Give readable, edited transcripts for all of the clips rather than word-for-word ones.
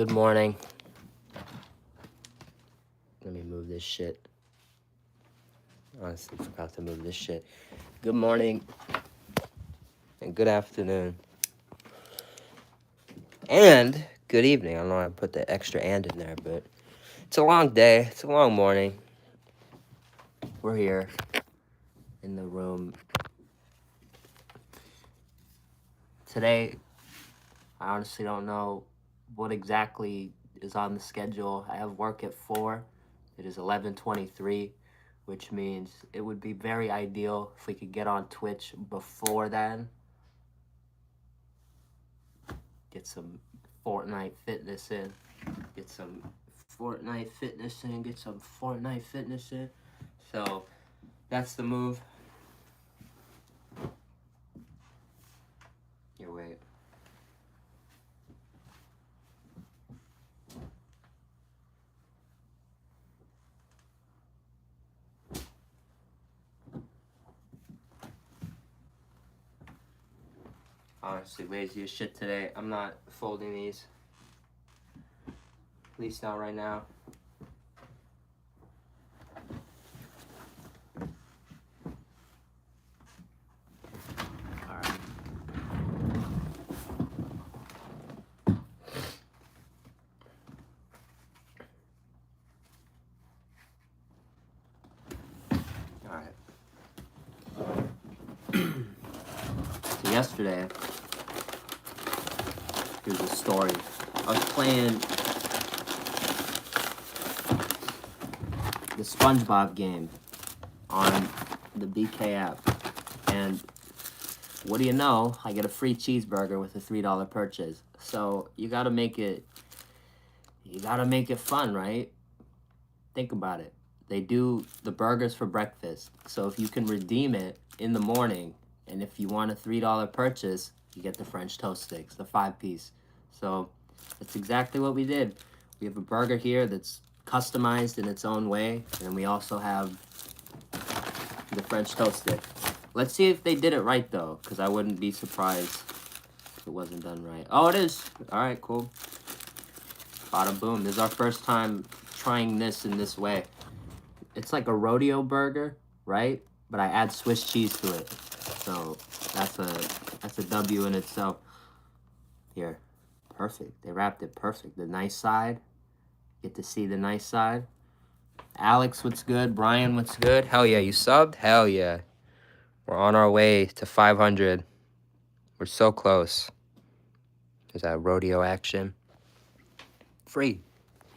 Good morning. Let me move this shit. Honestly, forgot to move this shit. Good morning and good afternoon. And good evening. I don't know why I put the extra and in there, but it's a long day. It's a long morning. We're here in the room. Today, I honestly don't know what exactly is on the schedule. I have work at 4. It is 11:23, which means it would be very ideal if we could get on Twitch before then. Get some Fortnite fitness in. Get some Fortnite fitness in. Get some Fortnite fitness in. So that's the move. Here, wait. Honestly, lazy as shit today. I'm not folding these. At least not right now. Alright. Alright. So yesterday, here's a story. I was playing the SpongeBob game on the BK app, and what do you know? I get a free cheeseburger with a $3 purchase. So you gotta make it fun, right? Think about it. They do the burgers for breakfast. So if you can redeem it in the morning, and if you want a $3 purchase, you get the French toast sticks, the 5-piece. So that's exactly what we did. We have a burger here that's customized in its own way, and we also have the French toast stick. Let's see if they did it right, though, because I wouldn't be surprised if it wasn't done right. Oh, it is. All right, cool. Bada boom. This is our first time trying this in this way. It's like a rodeo burger, right? But I add Swiss cheese to it. So that's a W in itself. Here. Perfect. They wrapped it perfect. The nice side. Get to see the nice side. Alex, what's good? Brian, what's good? Hell yeah, you subbed? Hell yeah. We're on our way to 500. We're so close. There's that rodeo action. Free.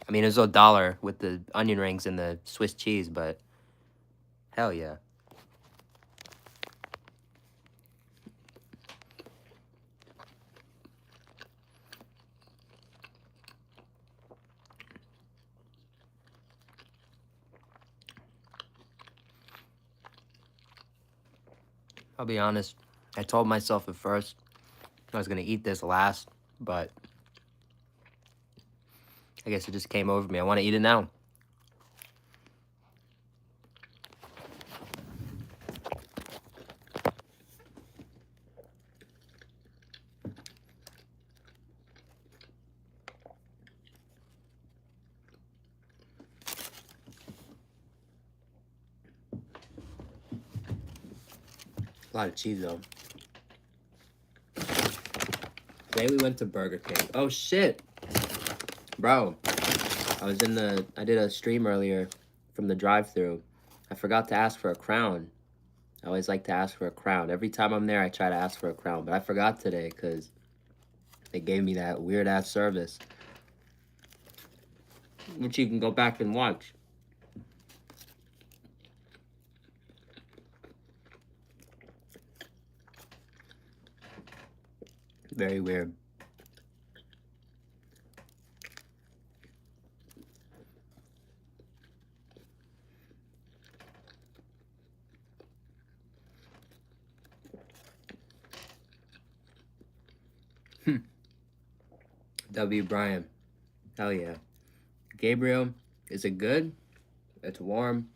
I mean, it's $1 with the onion rings and the Swiss cheese, but hell yeah. I'll be honest. I told myself at first I was going to eat this last, but I guess it just came over me. I want to eat it now. A lot of cheese, though. Today we went to Burger King. Oh, shit. Bro, I did a stream earlier from the drive-thru. I forgot to ask for a crown. I always like to ask for a crown. Every time I'm there, I try to ask for a crown. But I forgot today because they gave me that weird-ass service, which you can go back and watch. Very weird. W. Bryan. Hell yeah. Gabriel, is it good? It's warm.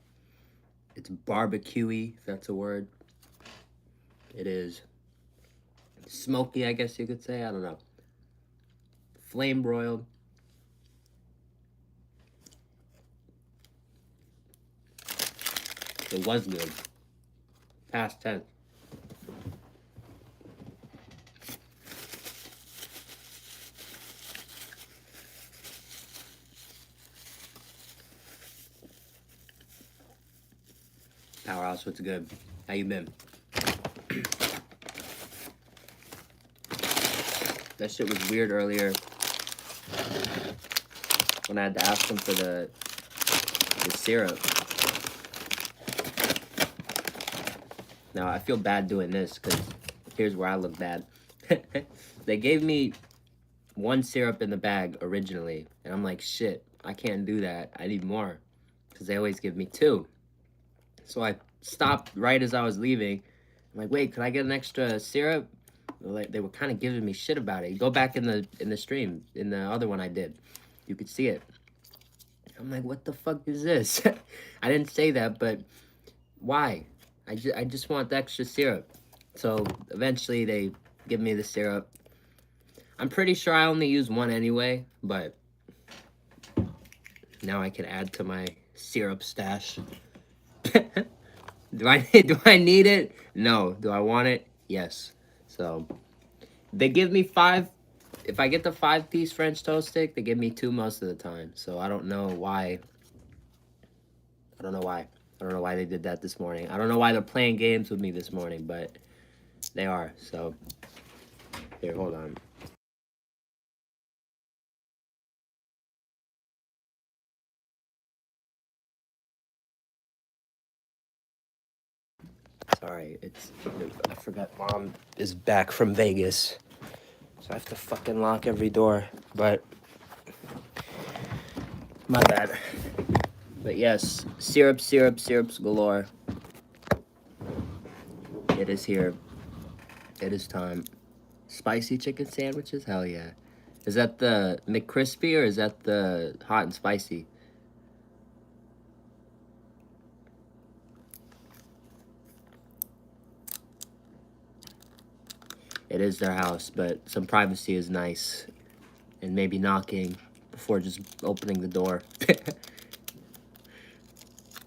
It's barbecuey, if that's a word. It is smoky, I guess you could say. I don't know. Flame broiled. It was good. Past tense. Powerhouse, what's good? How you been? That shit was weird earlier when I had to ask them for the syrup. Now, I feel bad doing this because here's where I look bad. They gave me one syrup in the bag originally, and I'm like, shit, I can't do that. I need more because they always give me two. So I stopped right as I was leaving. I'm like, wait, could I get an extra syrup? Like, they were kind of giving me shit about it. You go back in the stream, in the other one I did, you could see it. I'm like, what the fuck is this? I didn't say that, but why? I just want the extra syrup. So eventually they give me the syrup. I'm pretty sure I only use one anyway, but now I can add to my syrup stash. Do I need it? No. Do I want it? Yes. So they give me 5. If I get the 5-piece French toast stick, they give me 2 most of the time. So I don't know why. I don't know why they did that this morning. I don't know why they're playing games with me this morning, but they are. So here, hold on. Sorry, I forgot Mom is back from Vegas. So I have to fucking lock every door, but my bad. But yes, syrups galore. It is here. It is time. Spicy chicken sandwiches? Hell yeah. Is that the McCrispy or is that the hot and spicy? It is their house, but some privacy is nice. And maybe knocking before just opening the door.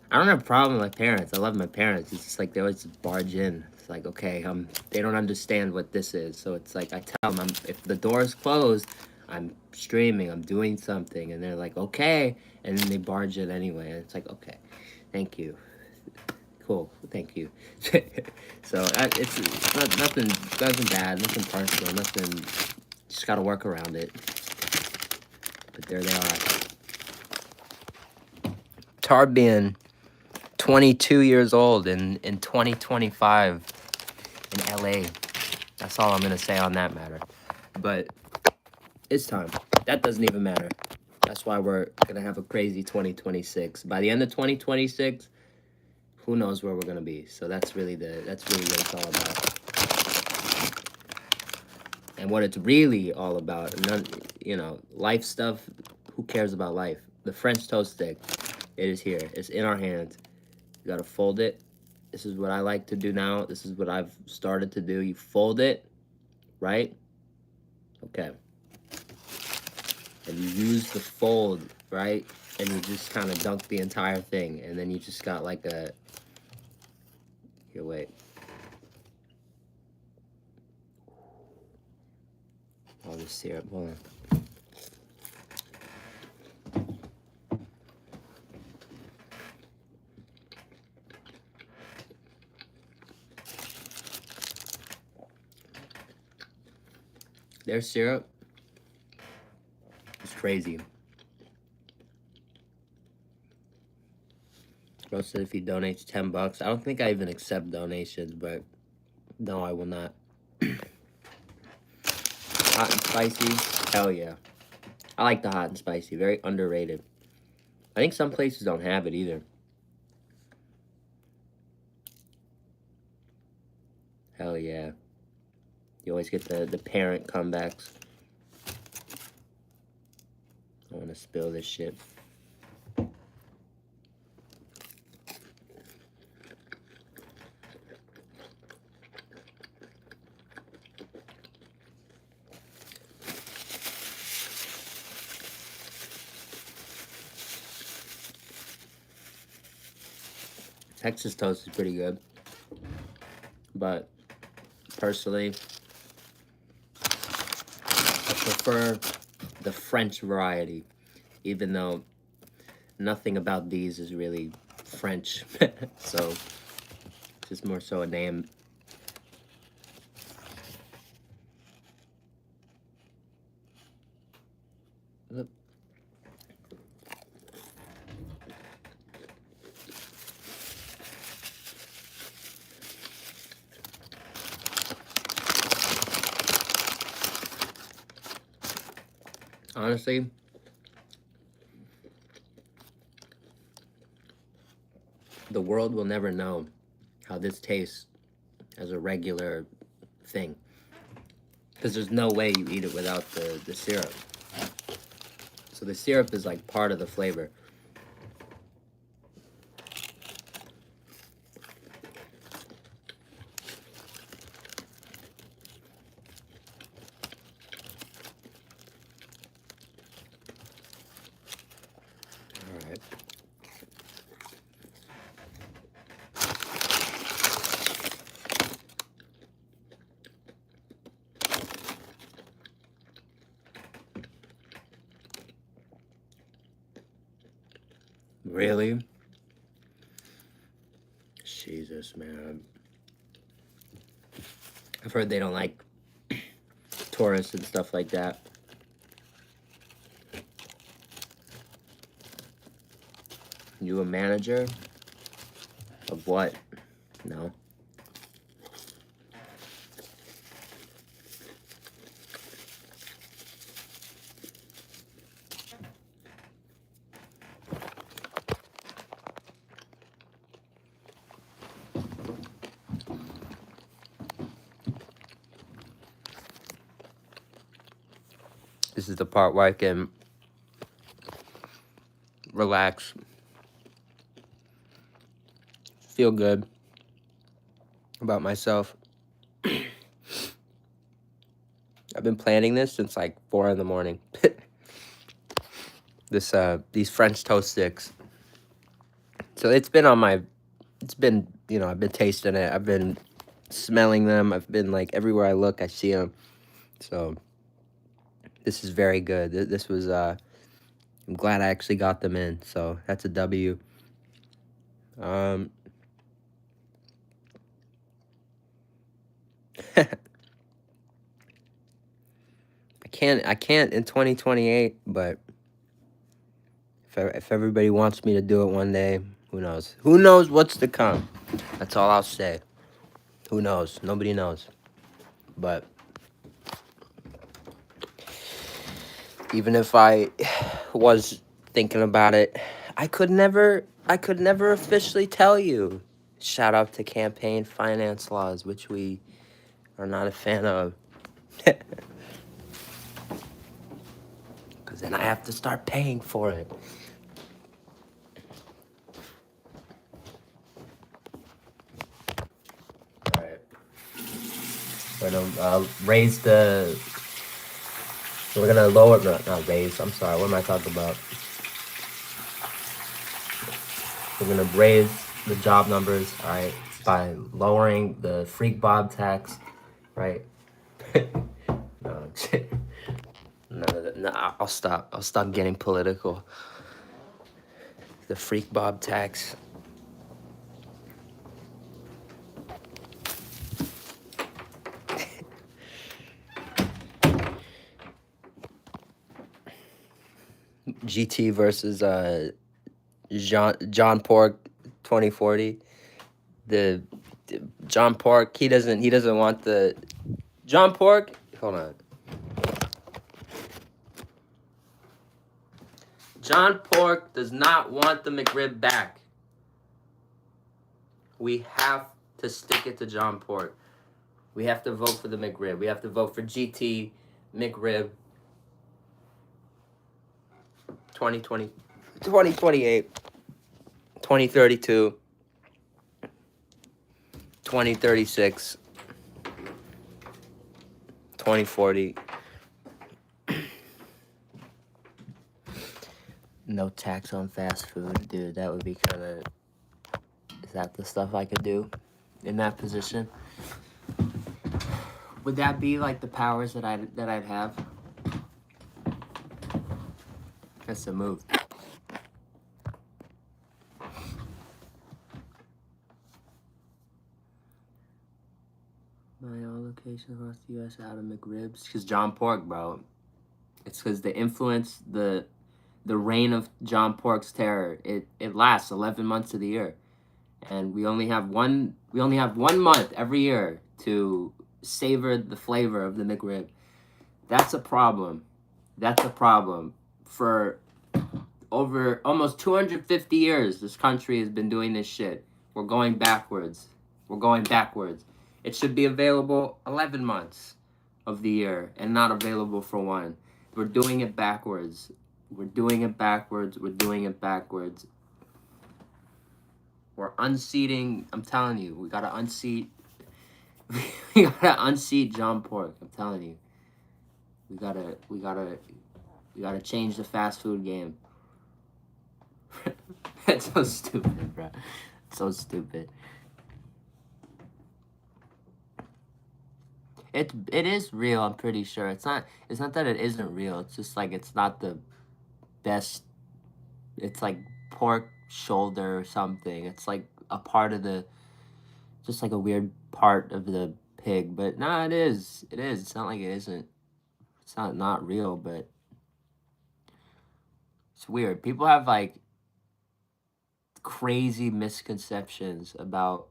I don't have a problem with my parents. I love my parents. It's just like they always just barge in. It's like, okay, they don't understand what this is. So it's like I tell them, if the door is closed, I'm streaming, I'm doing something. And they're like, okay. And then they barge in anyway. And it's like, okay, thank you. Cool, thank you. So it's not, nothing bad, nothing personal, nothing. Just gotta work around it. But there they are. Tarbian, 22 years old in 2025 in LA. That's all I'm gonna say on that matter. But it's time. That doesn't even matter. That's why we're gonna have a crazy 2026. By the end of 2026, who knows where we're gonna be. So that's really what it's all about. And what it's really all about, life stuff, who cares about life? The French toast stick, it is here. It's in our hands. You gotta fold it. This is what I like to do now. This is what I've started to do. You fold it, right? Okay. And you use the fold, right? And you just kind of dunk the entire thing. And then you just got like a... Here, wait. All this syrup, hold on. Their syrup is crazy. Bro said if he donates $10, I don't think I even accept donations, but no, I will not. Hot and spicy, hell yeah. I like the hot and spicy, very underrated. I think some places don't have it either. Hell yeah. You always get the parent comebacks. I want to spill this shit. Texas toast is pretty good. But personally, I prefer the French variety, even though nothing about these is really French. So it's just more so a name. Honestly, the world will never know how this tastes as a regular thing. Because there's no way you eat it without the syrup. So the syrup is like part of the flavor. All right. Really? Jesus, man. I've heard they don't like tourists and stuff like that. You a manager of what? No. This is the part where I can relax, feel good about myself. I've been planning this since like 4 in the morning. These French toast sticks. So it's been I've been tasting it. I've been smelling them. I've been like everywhere I look, I see them. So this is very good. This was, I'm glad I actually got them in. So that's a W. I can't in 2028, but if everybody wants me to do it one day, who knows? Who knows what's to come? That's all I'll say. Who knows? Nobody knows. But even if I was thinking about it, I could never officially tell you. Shout out to campaign finance laws, which we are not a fan of. Because then I have to start paying for it. All right. We're gonna raise the. We're gonna lower, not raise. I'm sorry. What am I talking about? We're gonna raise the job numbers, all right, by lowering the Freak Bob tax, right? No, none of that. No, I'll stop. I'll stop getting political. The Freak Bob tax. GT versus John Pork 2040. The John Pork, he doesn't want the John Pork. Hold on. John Pork does not want the McRib back. We have to stick it to John Pork. We have to vote for the McRib. We have to vote for GT McRib 2020, 2028, 2032, 2036, 2040. No tax on fast food, dude. That would be kind of Is that the stuff I could do in that position? Would that be like the powers that I'd have? That's a move. My all locations across the U.S. out of McRibs. Because John Pork, bro. It's because the influence, the reign of John Pork's terror. It lasts 11 months of the year, and we only have one month every year to savor the flavor of the McRib. That's a problem. That's a problem. For over almost 250 years, this country has been doing this shit. We're going backwards. We're going backwards. It should be available 11 months of the year and not available for one. We're doing it backwards. We're doing it backwards. We're doing it backwards. We're unseating. I'm telling you, we gotta unseat. We gotta unseat John Pork. I'm telling you. We gotta change the fast food game. That's so stupid, bro. It's so stupid. It is real. I'm pretty sure. It's not that it isn't real. It's just like it's not the best. It's like pork shoulder or something. It's like a part of the, just like a weird part of the pig. But nah, it is. It is. It's not like it isn't. It's not real, but it's weird. People have like crazy misconceptions about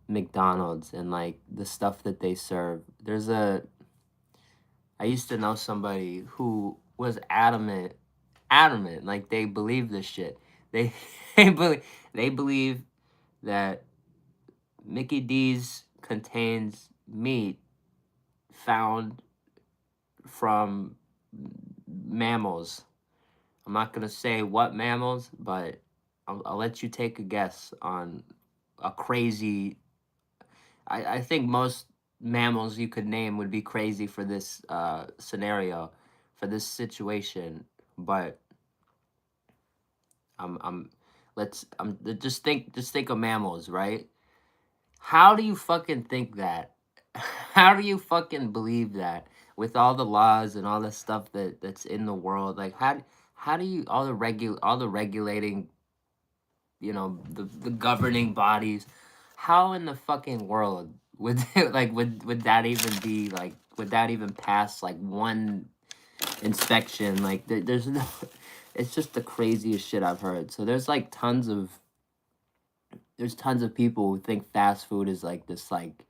McDonald's and like the stuff that they serve. I used to know somebody who was adamant, like they believe this shit. They they believe that Mickey D's contains meat found from mammals. I'm not gonna say what mammals, but I'll let you take a guess on a crazy. I think most mammals you could name would be crazy for this scenario, for this situation. But I'm just think of mammals, right? How do you fucking think that? How do you fucking believe that with all the laws and all the stuff that's in the world? Like how do you all the regulating, the governing bodies? How in the fucking world would would that even be like? Would that even pass like one inspection? Like there's no. It's just the craziest shit I've heard. So there's tons of people who think fast food is like this like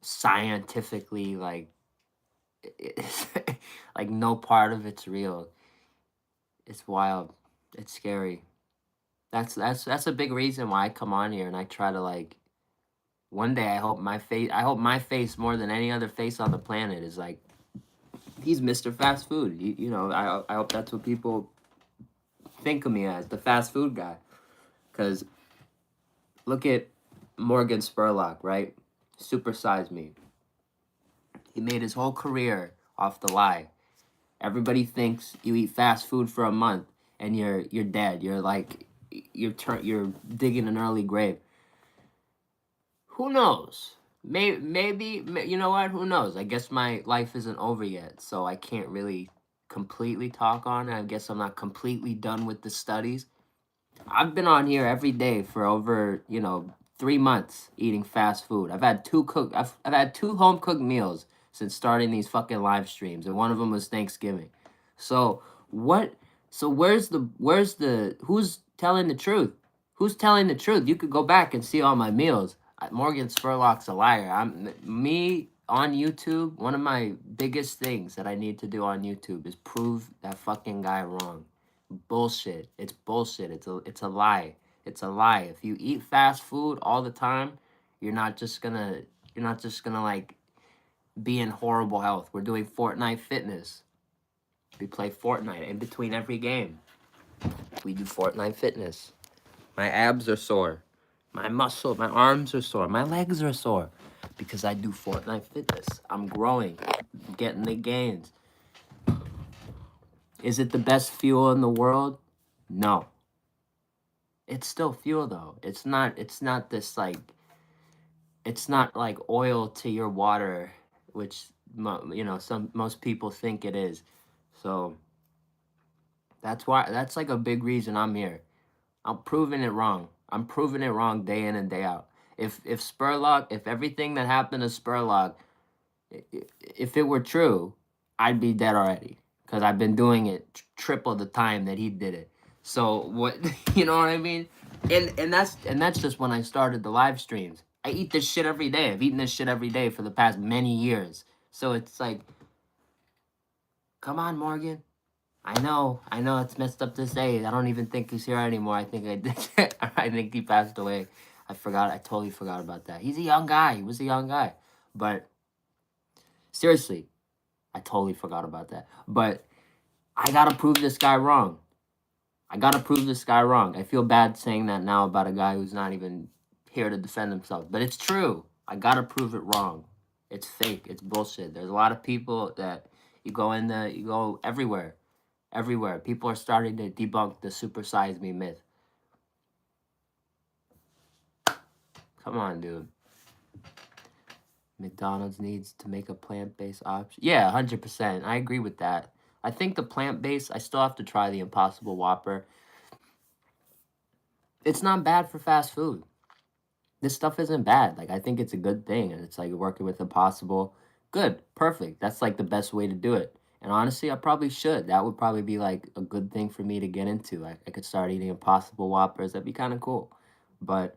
scientifically like it's, like no part of it's real. It's wild. It's scary. That's a big reason why I come on here and I try to like one day I hope my face more than any other face on the planet is like he's Mr. Fast Food. I hope that's what people think of me as, the fast food guy. Cuz look at Morgan Spurlock, right? Super Size Me. He made his whole career off the lie. Everybody thinks you eat fast food for a month and you're dead. You're like you're digging an early grave. Who knows? Maybe you know what? Who knows? I guess my life isn't over yet, so I can't really completely talk on it. I guess I'm not completely done with the studies. I've been on here every day for over 3 months eating fast food. I've had two home cooked meals since starting these fucking live streams, and one of them was Thanksgiving. So what? So where's the who's telling the truth? Who's telling the truth? You could go back and see all my meals. Morgan Spurlock's a liar. Me on YouTube. One of my biggest things that I need to do on YouTube is prove that fucking guy wrong. Bullshit. It's bullshit. It's a lie. It's a lie. If you eat fast food all the time, you're not just gonna like be in horrible health. We're doing Fortnite fitness. We play Fortnite in between every game. We do Fortnite fitness. My abs are sore. My arms are sore. My legs are sore because I do Fortnite fitness. I'm growing, getting the gains. Is it the best fuel in the world? No. It's still fuel though. It's not this like, it's not like oil to your water, which most people think it is. So that's like a big reason I'm here. I'm proving it wrong. I'm proving it wrong day in and day out. If Spurlock, if everything that happened to Spurlock, if it were true, I'd be dead already because I've been doing it triple the time that he did it. So what, you know what I mean? And that's just when I started the live streams. I eat this shit every day. I've eaten this shit every day for the past many years. So it's like, come on, Morgan. I know it's messed up to say. I don't even think he's here anymore. I think I did. I think he passed away. I forgot. I totally forgot about that. He's a young guy. He was a young guy. But seriously, I totally forgot about that. But I gotta prove this guy wrong. I gotta prove this guy wrong. I feel bad saying that now about a guy who's not even here to defend himself. But it's true. I gotta prove it wrong. It's fake. It's bullshit. There's a lot of people that you go everywhere. Everywhere. People are starting to debunk the supersize me myth. Come on, dude. McDonald's needs to make a plant-based option. Yeah, 100%. I agree with that. I think the plant-based, I still have to try the Impossible Whopper. It's not bad for fast food. This stuff isn't bad. Like, I think it's a good thing. And it's like working with Impossible. Good. Perfect. That's like the best way to do it. And honestly, I probably should. That would probably be like a good thing for me to get into. I could start eating Impossible Whoppers. That'd be kind of cool. But,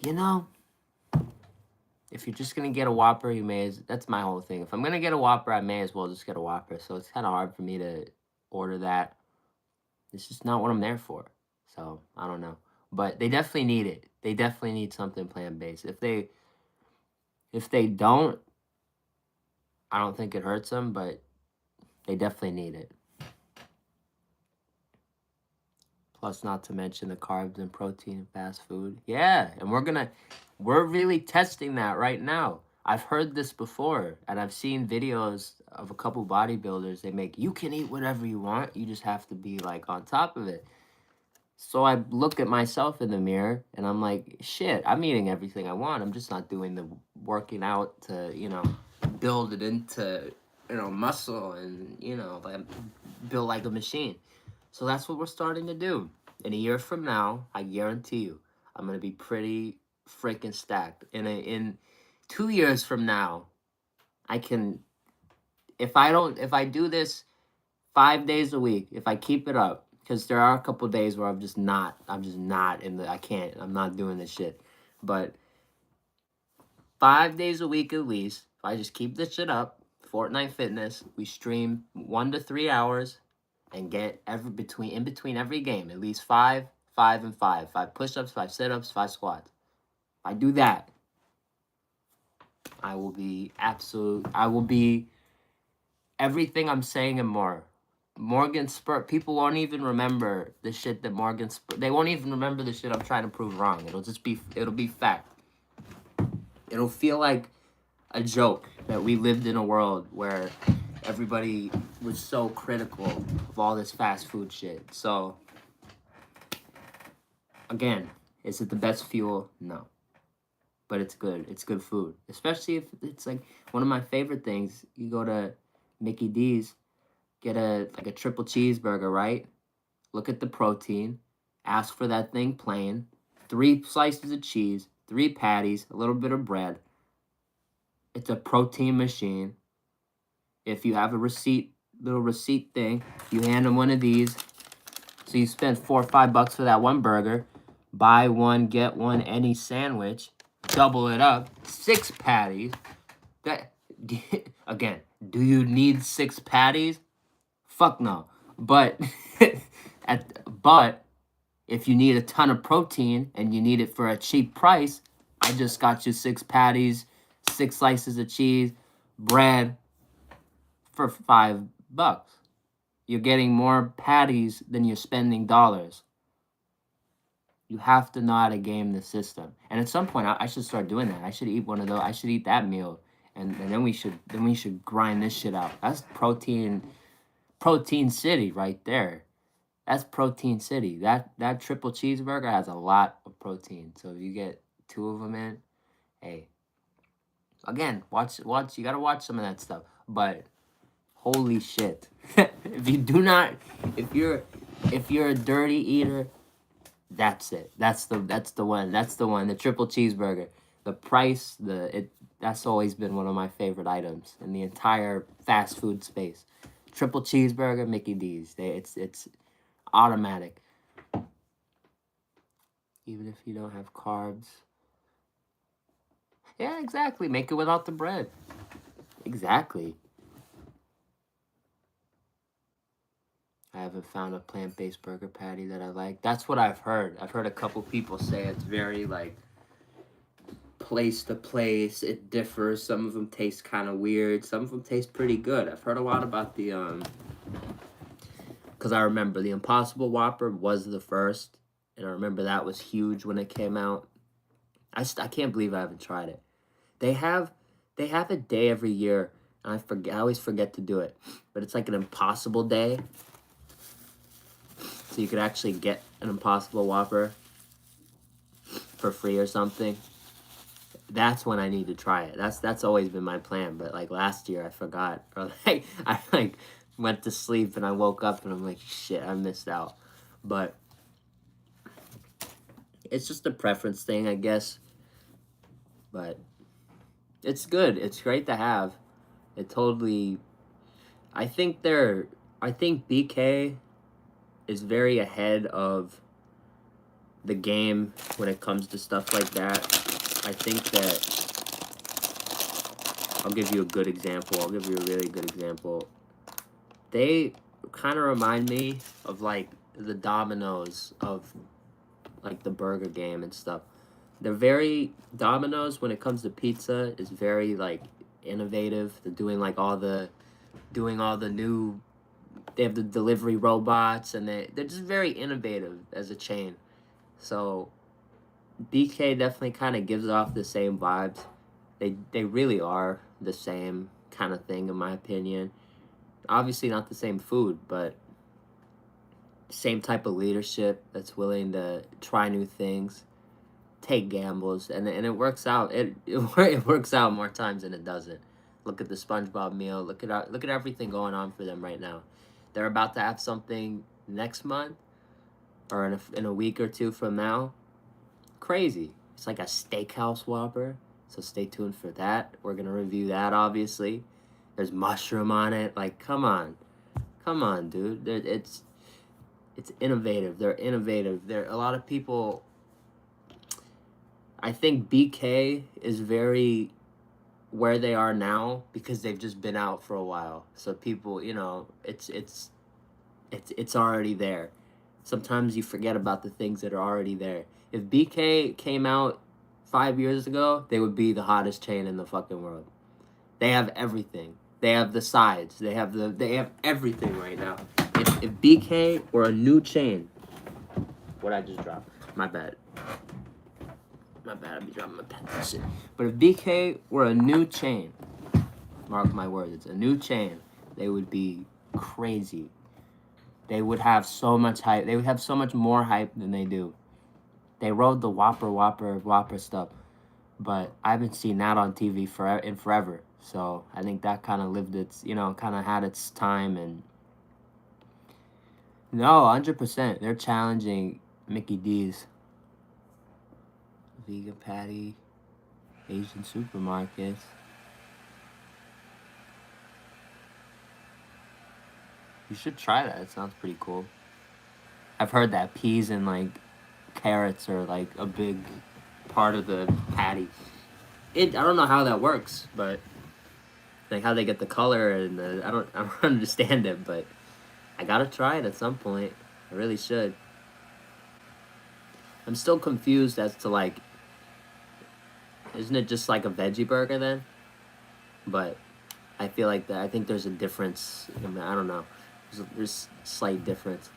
you know, if you're just gonna get a Whopper, that's my whole thing. If I'm gonna get a Whopper, I may as well just get a Whopper. So it's kind of hard for me to order that. It's just not what I'm there for. So I don't know. But they definitely need it. They definitely need something plant-based. If they don't, I don't think it hurts them, but they definitely need it. Plus, not to mention the carbs and protein in fast food. Yeah, and we're really testing that right now. I've heard this before, and I've seen videos of a couple bodybuilders. They make, you can eat whatever you want. You just have to be like on top of it. So I look at myself in the mirror, and I'm like, shit, I'm eating everything I want. I'm just not doing the working out to, build it into, muscle and, like, build like a machine. So that's what we're starting to do. In a year from now, I guarantee you, I'm gonna be pretty freaking stacked. In 2 years from now, I can, if I do this 5 days a week, if I keep it up, because there are a couple days where I'm just not I'm not doing this shit. But 5 days a week at least, if I just keep this shit up, Fortnite Fitness, we stream 1 to 3 hours and get in between every game, at least 5, 5, and 5. 5 push-ups, 5 sit-ups, 5 squats. If I do that, I will be everything I'm saying and more. Morgan Spurt, people won't even remember the shit that they won't even remember the shit I'm trying to prove wrong. It'll be fact. It'll feel like a joke that we lived in a world where everybody was so critical of all this fast food shit. So, again, is it the best fuel? No. But it's good. It's good food. Especially if it's like one of my favorite things. You go to Mickey D's, get a triple cheeseburger, right? Look at the protein. Ask for that thing plain. 3 slices of cheese, 3 patties, a little bit of bread. It's a protein machine. If you have a little receipt thing, you hand them one of these. So you spend $4 or $5 for that one burger. Buy one, get one, any sandwich. Double it up. 6 patties. Again, do you need 6 patties? Fuck no. But if you need a ton of protein and you need it for a cheap price, I just got you 6 patties, 6 slices of cheese, bread for $5. You're getting more patties than you're spending dollars. You have to know how to game the system. And at some point, I should start doing that. I should eat one of those. I should eat that meal, and then we should grind this shit out. That's protein city right there. That's protein city. That triple cheeseburger has a lot of protein. So if you get 2 of them in, hey, again, watch. You gotta watch some of that stuff. But holy shit, if you do not, if you're a dirty eater, that's it. That's the one. That's the one. The triple cheeseburger. The price. That's always been one of my favorite items in the entire fast food space. Triple cheeseburger, Mickey D's. It's automatic. Even if you don't have carbs. Yeah, exactly. Make it without the bread. Exactly. I haven't found a plant-based burger patty that I like. That's what I've heard. I've heard a couple people say it's very like place to place. It differs. Some of them taste kind of weird. Some of them taste pretty good. I've heard a lot about the because I remember the Impossible Whopper was the first, and I remember that was huge when it came out. I can't believe I haven't tried it. They have a day every year, and I always forget to do it, but it's like an Impossible Day, so you could actually get an Impossible Whopper for free or something. That's when I need to try it. That's always been my plan, but like last year I forgot, or like I like went to sleep and I woke up and I'm like, shit, I missed out. But it's just a preference thing, I guess. But it's good. It's great to have. It totally. I think BK is very ahead of the game when it comes to stuff like that. I think that I'll give you a good example. I'll give you a really good example. They kind of remind me of like the Domino's of like the burger game and stuff. They're very Domino's when it comes to pizza is very like innovative. They're doing all the new. They have the delivery robots and they're just very innovative as a chain. So BK definitely kind of gives off the same vibes. They really are the same kind of thing in my opinion. Obviously not the same food, but same type of leadership that's willing to try new things, take gambles, and it works out. It works out more times than it doesn't. Look at the SpongeBob meal. Look at everything going on for them right now. They're about to have something next month or in a week or two from now. Crazy. It's like a steakhouse Whopper. So stay tuned for that. We're gonna review that obviously. There's mushroom on it. Like, come on, dude. It's innovative. They're innovative. There a lot of people. I think BK is very where they are now because they've just been out for a while. So people, it's already there. Sometimes you forget about the things that are already there. If BK came out 5 years ago, they would be the hottest chain in the fucking world. They have everything. They have the sides. They have everything right now. If BK were a new chain, what I just dropped? My bad. I'll be dropping my pen and shit. But if BK were a new chain, mark my words, it's a new chain, they would be crazy. They would have so much hype. They would have so much more hype than they do. They rode the Whopper stuff, but I haven't seen that on TV forever. So I think that kind of lived its, kind of had its time. And no, 100%, they're challenging Mickey D's. Vegan patty, Asian supermarkets. You should try that. It sounds pretty cool. I've heard that peas and like carrots are like a big part of the patty. I don't know how that works, but like how they get the color and I don't understand it, but I gotta try it at some point. I really should. I'm still confused as to like, isn't it just like a veggie burger then? But I feel like that. I think there's a difference. I don't know. There's a slight difference.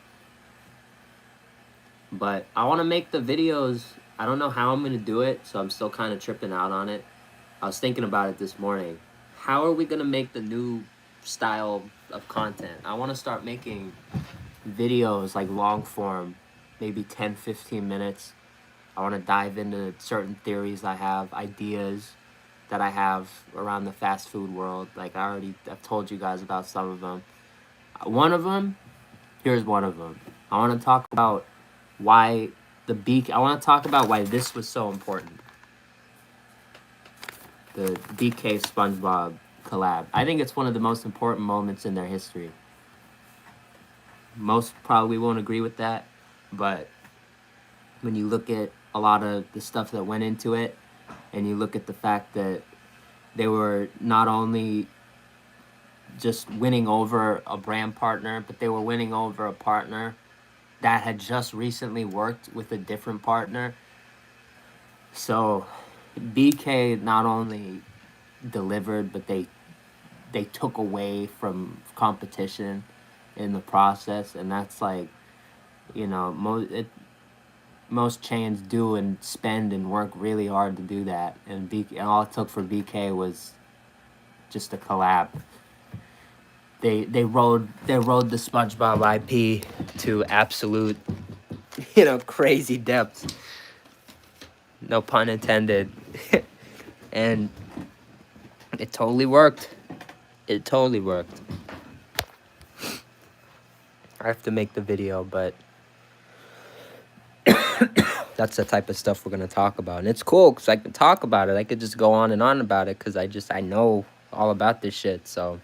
But I want to make the videos. I don't know how I'm gonna do it, so I'm still kind of tripping out on it. I was thinking about it this morning. How are we gonna make the new style of content? I want to start making videos, like long form, maybe 10, 15 minutes. I want to dive into certain theories I have, ideas that I have around the fast food world. Like I've told you guys about some of them. One of them, here's one of them. I want to talk about why I want to talk about why this was so important. The BK SpongeBob collab. I think it's one of the most important moments in their history. Most probably won't agree with that, but when you look at a lot of the stuff that went into it, and you look at the fact that they were not only just winning over a brand partner, but they were winning over a partner that had just recently worked with a different partner. So BK not only delivered, but they took away from competition in the process, and that's like, you know, most chains do and spend and work really hard to do that, and all it took for BK was just a collab. They rode the SpongeBob IP to absolute, you know, crazy depths. No pun intended. And it totally worked. It totally worked. I have to make the video, but that's the type of stuff we're going to talk about. And it's cool because I can talk about it. I could just go on and on about it because I know all about this shit. So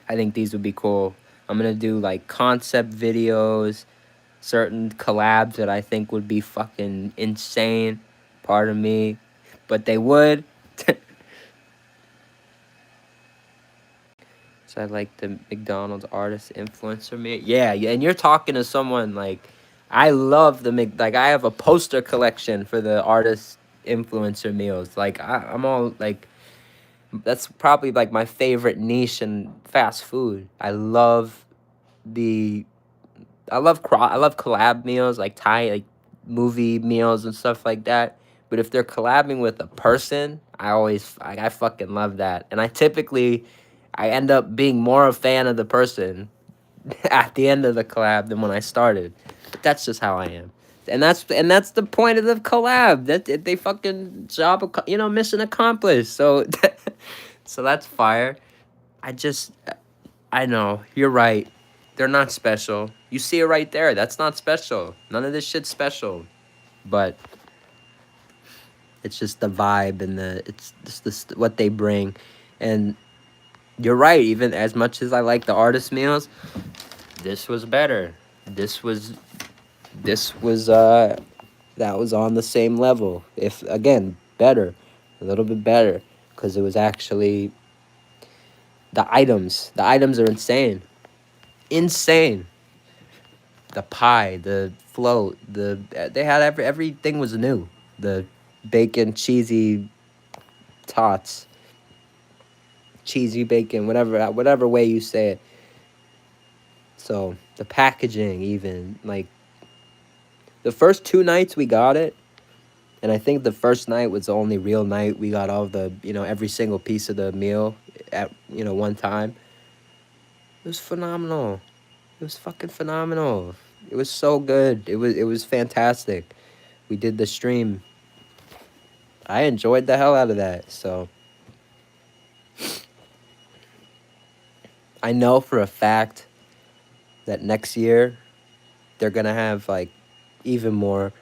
I think these would be cool. I'm going to do like concept videos, certain collabs that I think would be fucking insane. Pardon me. But they would. So I like the McDonald's artist influencer me. Yeah, and you're talking to someone like, I love like I have a poster collection for the artist influencer meals. Like I'm all like, that's probably like my favorite niche in fast food. I love I love collab meals, like Thai, like movie meals and stuff like that. But if they're collabing with a person, I fucking love that. And I end up being more a fan of the person at the end of the collab than when I started. But that's just how I am. And that's the point of the collab. That they fucking mission accomplished. So so that's fire. I know, you're right. They're not special. You see it right there. That's not special. None of this shit's special. But it's just the vibe and it's just what they bring. And you're right. Even as much as I like the artist meals, this was better. This was that was on the same level. If again, better, a little bit better, because it was actually the items. The items are insane. Insane. The pie, the float, they had everything was new. The bacon, cheesy tots, cheesy bacon, whatever way you say it. So the packaging, even like the first 2 nights we got it, and I think the first night was the only real night we got all the every single piece of the meal at one time. It was phenomenal. It was fucking phenomenal. It was so good. It was fantastic. We did the stream. I enjoyed the hell out of that. So I know for a fact that next year they're gonna have like even more.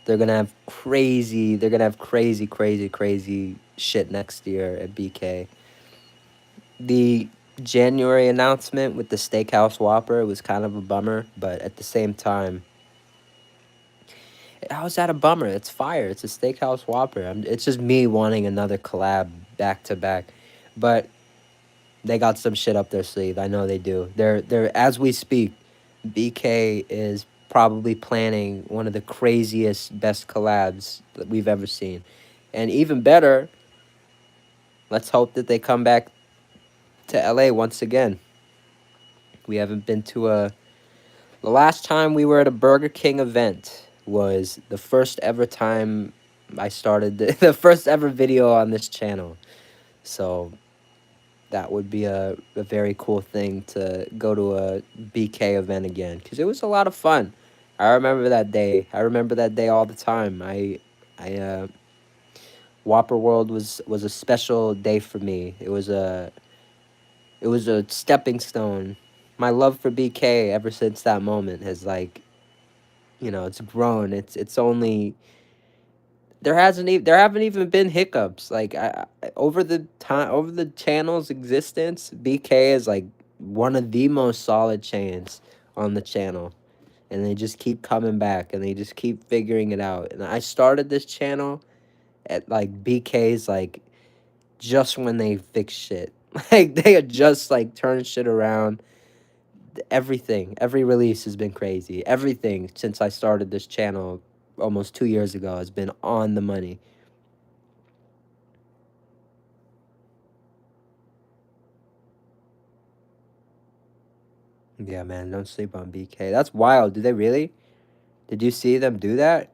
They're gonna have crazy shit next year at BK. The January announcement with the Steakhouse Whopper was kind of a bummer, but at the same time, how is that a bummer? It's fire. It's a Steakhouse Whopper. It's just me wanting another collab back to back, but they got some shit up their sleeve. I know they do. They're as we speak, BK is probably planning one of the craziest, best collabs that we've ever seen, and even better. Let's hope that they come back to LA once again. We haven't been to the last time we were at a Burger King event was the first ever time I started the first ever video on this channel. So that would be a very cool thing to go to a BK event again because it was a lot of fun. I remember that day. I remember that day all the time. I Whopper World was a special day for me. It was a stepping stone. My love for BK ever since that moment has like, it's grown. It's only there haven't even been hiccups. Like over the time over the channel's existence, BK is like one of the most solid chains on the channel. And they just keep coming back and they just keep figuring it out. And I started this channel at like BK's like just when they fix shit. Like they had just like turned shit around. Every release has been crazy. Everything since I started this channel almost 2 years ago has been on the money. Yeah, man, don't sleep on BK. That's wild. Did they really? Did you see them do that?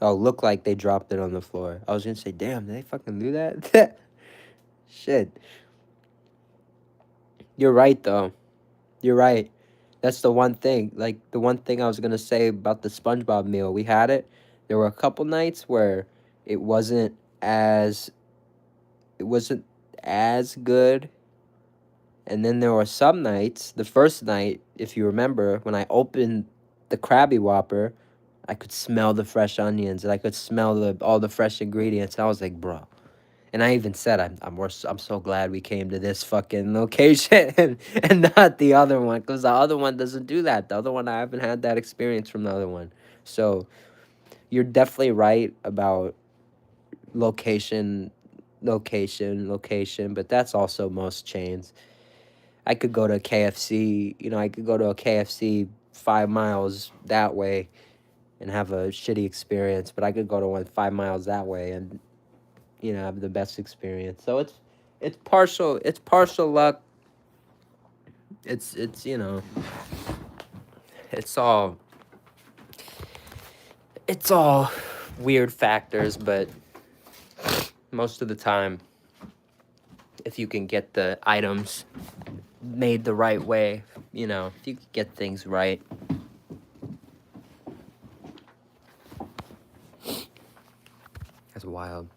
Oh, looked like they dropped it on the floor. I was gonna say, damn, did they fucking do that? Shit. You're right, though. You're right. That's the one thing. Like, the one thing I was gonna say about the SpongeBob meal. We had it. There were a couple nights where it wasn't as it wasn't as good. And then there were some nights, the first night, if you remember, when I opened the Krabby Whopper, I could smell the fresh onions and I could smell all the fresh ingredients. And I was like, bro. And I even said, I'm so glad we came to this fucking location and not the other one, because the other one doesn't do that. The other one, I haven't had that experience from the other one. So you're definitely right about location, location, but that's also most chains. I could go to KFC, I could go to a KFC 5 miles that way and have a shitty experience, but I could go to one 5 miles that way and have the best experience. So it's partial luck. It's it's all it's all weird factors, but most of the time, if you can get the items made the right way, if you can get things right. That's wild.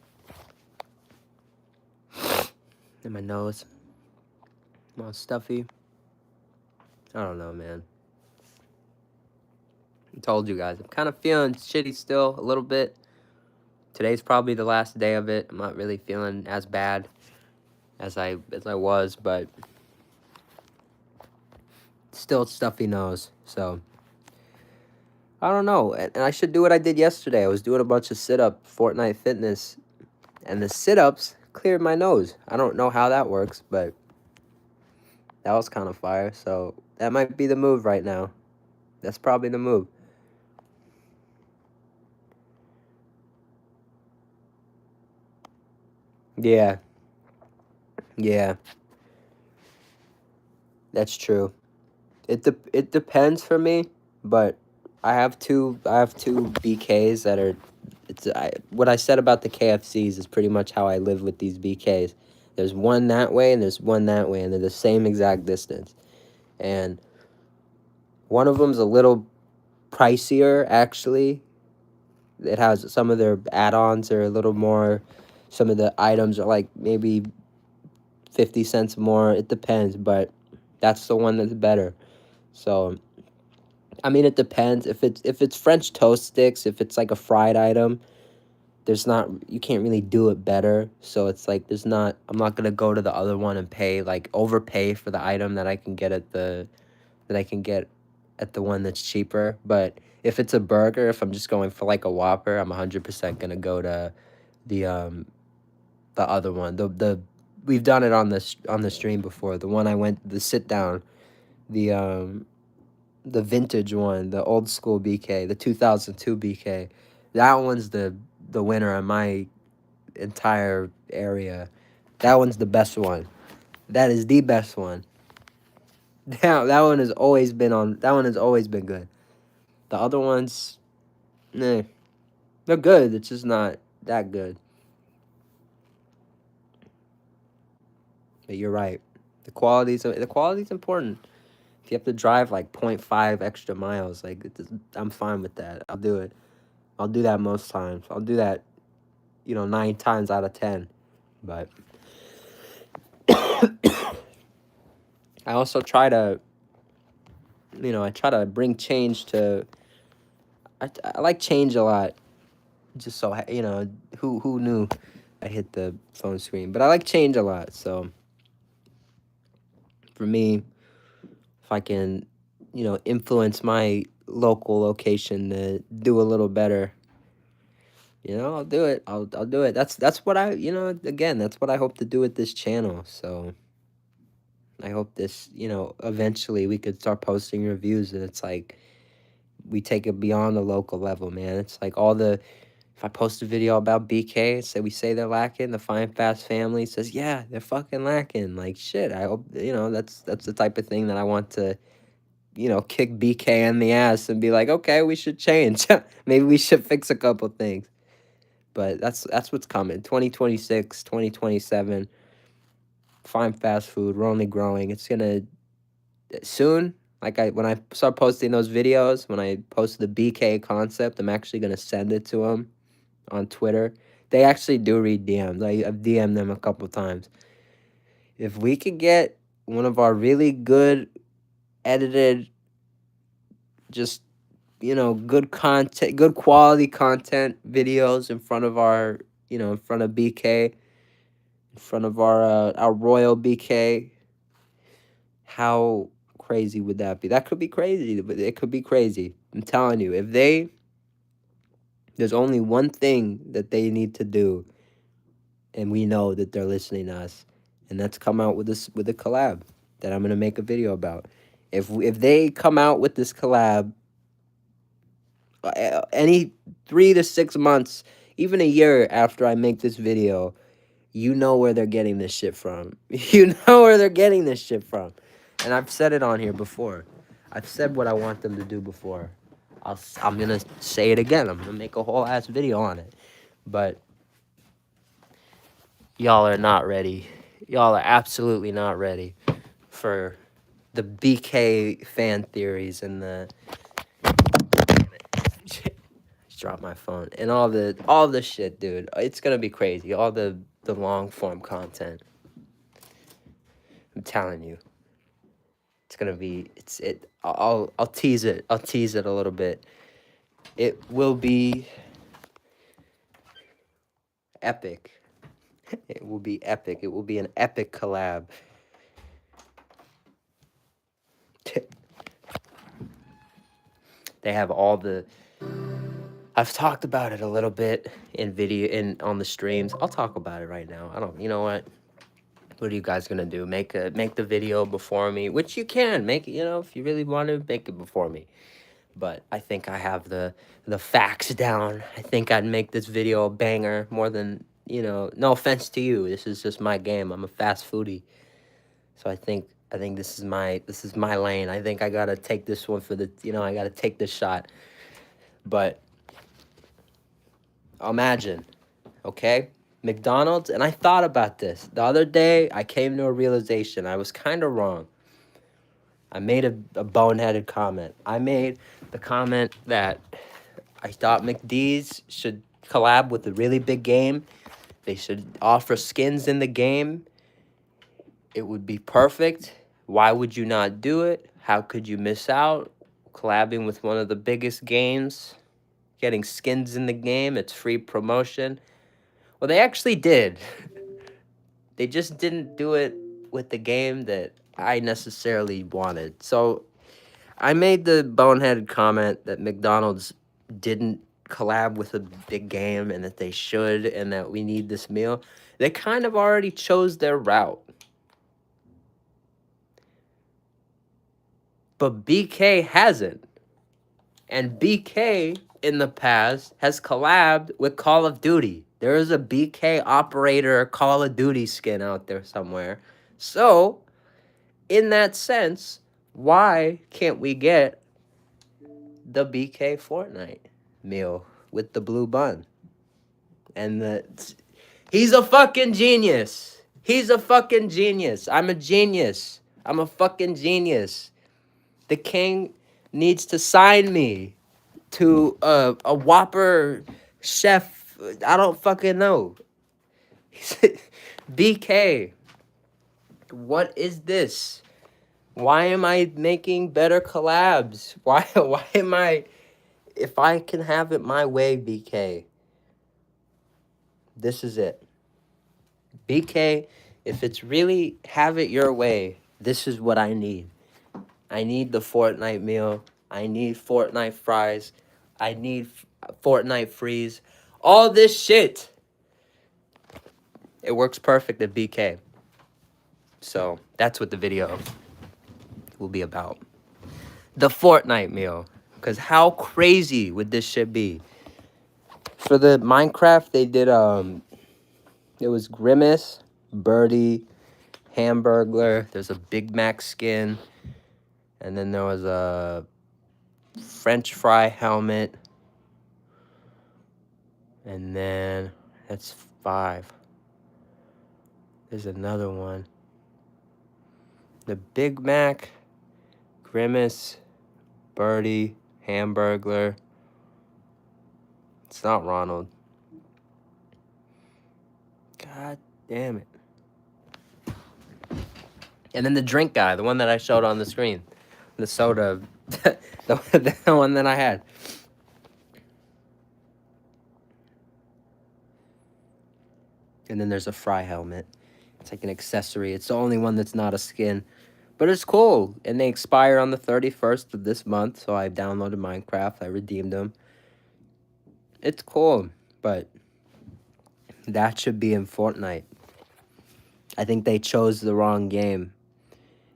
In my nose. I'm all stuffy. I don't know, man. I told you guys, I'm kind of feeling shitty still a little bit. Today's probably the last day of it. I'm not really feeling as bad as I was, but still stuffy nose. So I don't know. And I should do what I did yesterday. I was doing a bunch of sit-up Fortnite fitness, and the sit-ups cleared my nose. I don't know how that works, but that was kind of fire. So that might be the move right now. That's probably the move. Yeah. Yeah. That's true. It depends for me, but I have two BKs that are what I said about the KFCs is pretty much how I live with these BKs. There's one that way and there's one that way, and they're the same exact distance. And one of them's a little pricier, actually. It has some of their add-ons are a little more. Some of the items are like maybe 50 cents more. It depends, but that's the one that's better. So I mean, it depends. If it's French toast sticks, if it's like a fried item, you can't really do it better. So it's like I'm not gonna go to the other one and overpay for the item that I can get at the one that's cheaper. But if it's a burger, if I'm just going for like a Whopper, I'm 100% gonna go to the the other one. The we've done it on the stream before. The one I went the sit down, the vintage one, the old school BK, the 2002 BK. That one's the winner in my entire area. That one's the best one. That is the best one. That one has always been on. That one has always been good. The other ones, nah, they're good. It's just not that good. But you're right. The quality's important. If you have to drive like 0.5 extra miles, like I'm fine with that. I'll do it. I'll do that most times. I'll do that, 9 times out of 10. But I also try to, I try to bring change to. I like change a lot. Just so who knew I hit the phone screen, but I like change a lot. So for me, if I can, influence my local location to do a little better, I'll do it. I'll do it. That's what I, again, that's what I hope to do with this channel. So I hope this, eventually we could start posting reviews and it's like we take it beyond the local level, man. It's like if I post a video about BK, we say they're lacking, the Fine Fast family says, yeah, they're fucking lacking. Like shit. I hope, that's the type of thing that I want to, kick BK in the ass and be like, okay, we should change. Maybe we should fix a couple things. But that's what's coming. 2026, 2027. Fine fast food. We're only growing. It's gonna soon. Like when I start posting those videos, when I post the BK concept, I'm actually gonna send it to them on Twitter. They actually do read DMs. I've DM'd them a couple times. If we could get one of our really good edited, just good content, good quality content videos in front of in front of BK, in front of our royal BK, how crazy would that be? That could be crazy, but it could be crazy. I'm telling you, there's only one thing that they need to do, and we know that they're listening to us, and that's come out with a collab that I'm gonna make a video about. If they come out with this collab, any 3 to 6 months, even a year after I make this video, you know where they're getting this shit from. You know where they're getting this shit from. And I've said it on here before. I've said what I want them to do before. I'm going to say it again. I'm going to make a whole ass video on it. But y'all are not ready. Y'all are absolutely not ready for the BK fan theories and the... Just dropped my phone. And all the shit, dude. It's going to be crazy. All the long form content. I'm telling you. It's gonna be I'll tease it. I'll tease it a little bit. It will be epic. It will be epic. It will be an epic collab. They have all the... I've talked about it a little bit in video on the streams. I'll talk about it right now. You know what? What are you guys gonna do? Make the video before me, which you can make it, if you really want to make it before me. But I think I have the facts down. I think I'd make this video a banger more than, no offense to you. This is just my game. I'm a fast foodie. So I think this is my lane. I think I got to take this one for the, I got to take this shot. But imagine, okay? McDonald's, and I thought about this. The other day, I came to a realization. I was kind of wrong. I made a boneheaded comment. I made the comment that I thought McD's should collab with a really big game. They should offer skins in the game. It would be perfect. Why would you not do it? How could you miss out? Collabing with one of the biggest games, getting skins in the game, it's free promotion. Well, they actually did. They just didn't do it with the game that I necessarily wanted. So I made the boneheaded comment that McDonald's didn't collab with a big game and that they should, and that we need this meal. They kind of already chose their route. But BK hasn't. And BK in the past has collabed with Call of Duty. There is a BK operator Call of Duty skin out there somewhere. So, in that sense, why can't we get the BK Fortnite meal with the blue bun? And he's a fucking genius. He's a fucking genius. I'm a genius. I'm a fucking genius. The king needs to sign me to a Whopper chef. I don't fucking know. BK, what is this? Why am I making better collabs? Why am I... If I can have it my way, BK, this is it. BK, if it's really have it your way, this is what I need. I need the Fortnite meal. I need Fortnite fries. I need Fortnite freeze. All this shit. It works perfect at BK. So that's what the video will be about. The Fortnite meal. Because how crazy would this shit be? For the Minecraft, they did, it was Grimace, Birdie, Hamburglar. There's a Big Mac skin. And then there was a French fry helmet. And then that's 5. There's another one. The Big Mac, Grimace, Birdie, Hamburglar. It's not Ronald. God damn it. And then the drink guy, the one that I showed on the screen. The soda, the one that I had. And then there's a fry helmet. It's like an accessory. It's the only one that's not a skin. But it's cool. And they expire on the 31st of this month. So I downloaded Minecraft. I redeemed them. It's cool. But that should be in Fortnite. I think they chose the wrong game.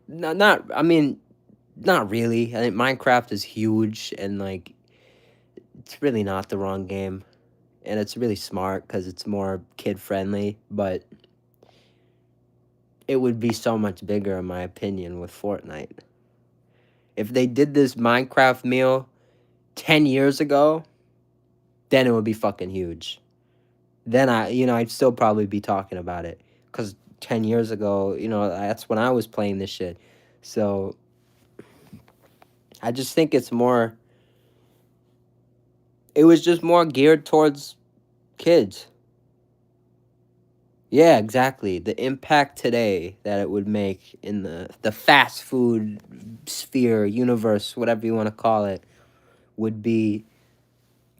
I mean, not really. I think Minecraft is huge. And, like, it's really not the wrong game. And it's really smart because it's more kid-friendly. But it would be so much bigger, in my opinion, with Fortnite. If they did this Minecraft meal 10 years ago, then it would be fucking huge. Then I'd still probably be talking about it. Because 10 years ago, that's when I was playing this shit. So, I just think it was just more geared towards kids. Yeah, exactly. The impact today that it would make in the fast food sphere, universe, whatever you want to call it, would be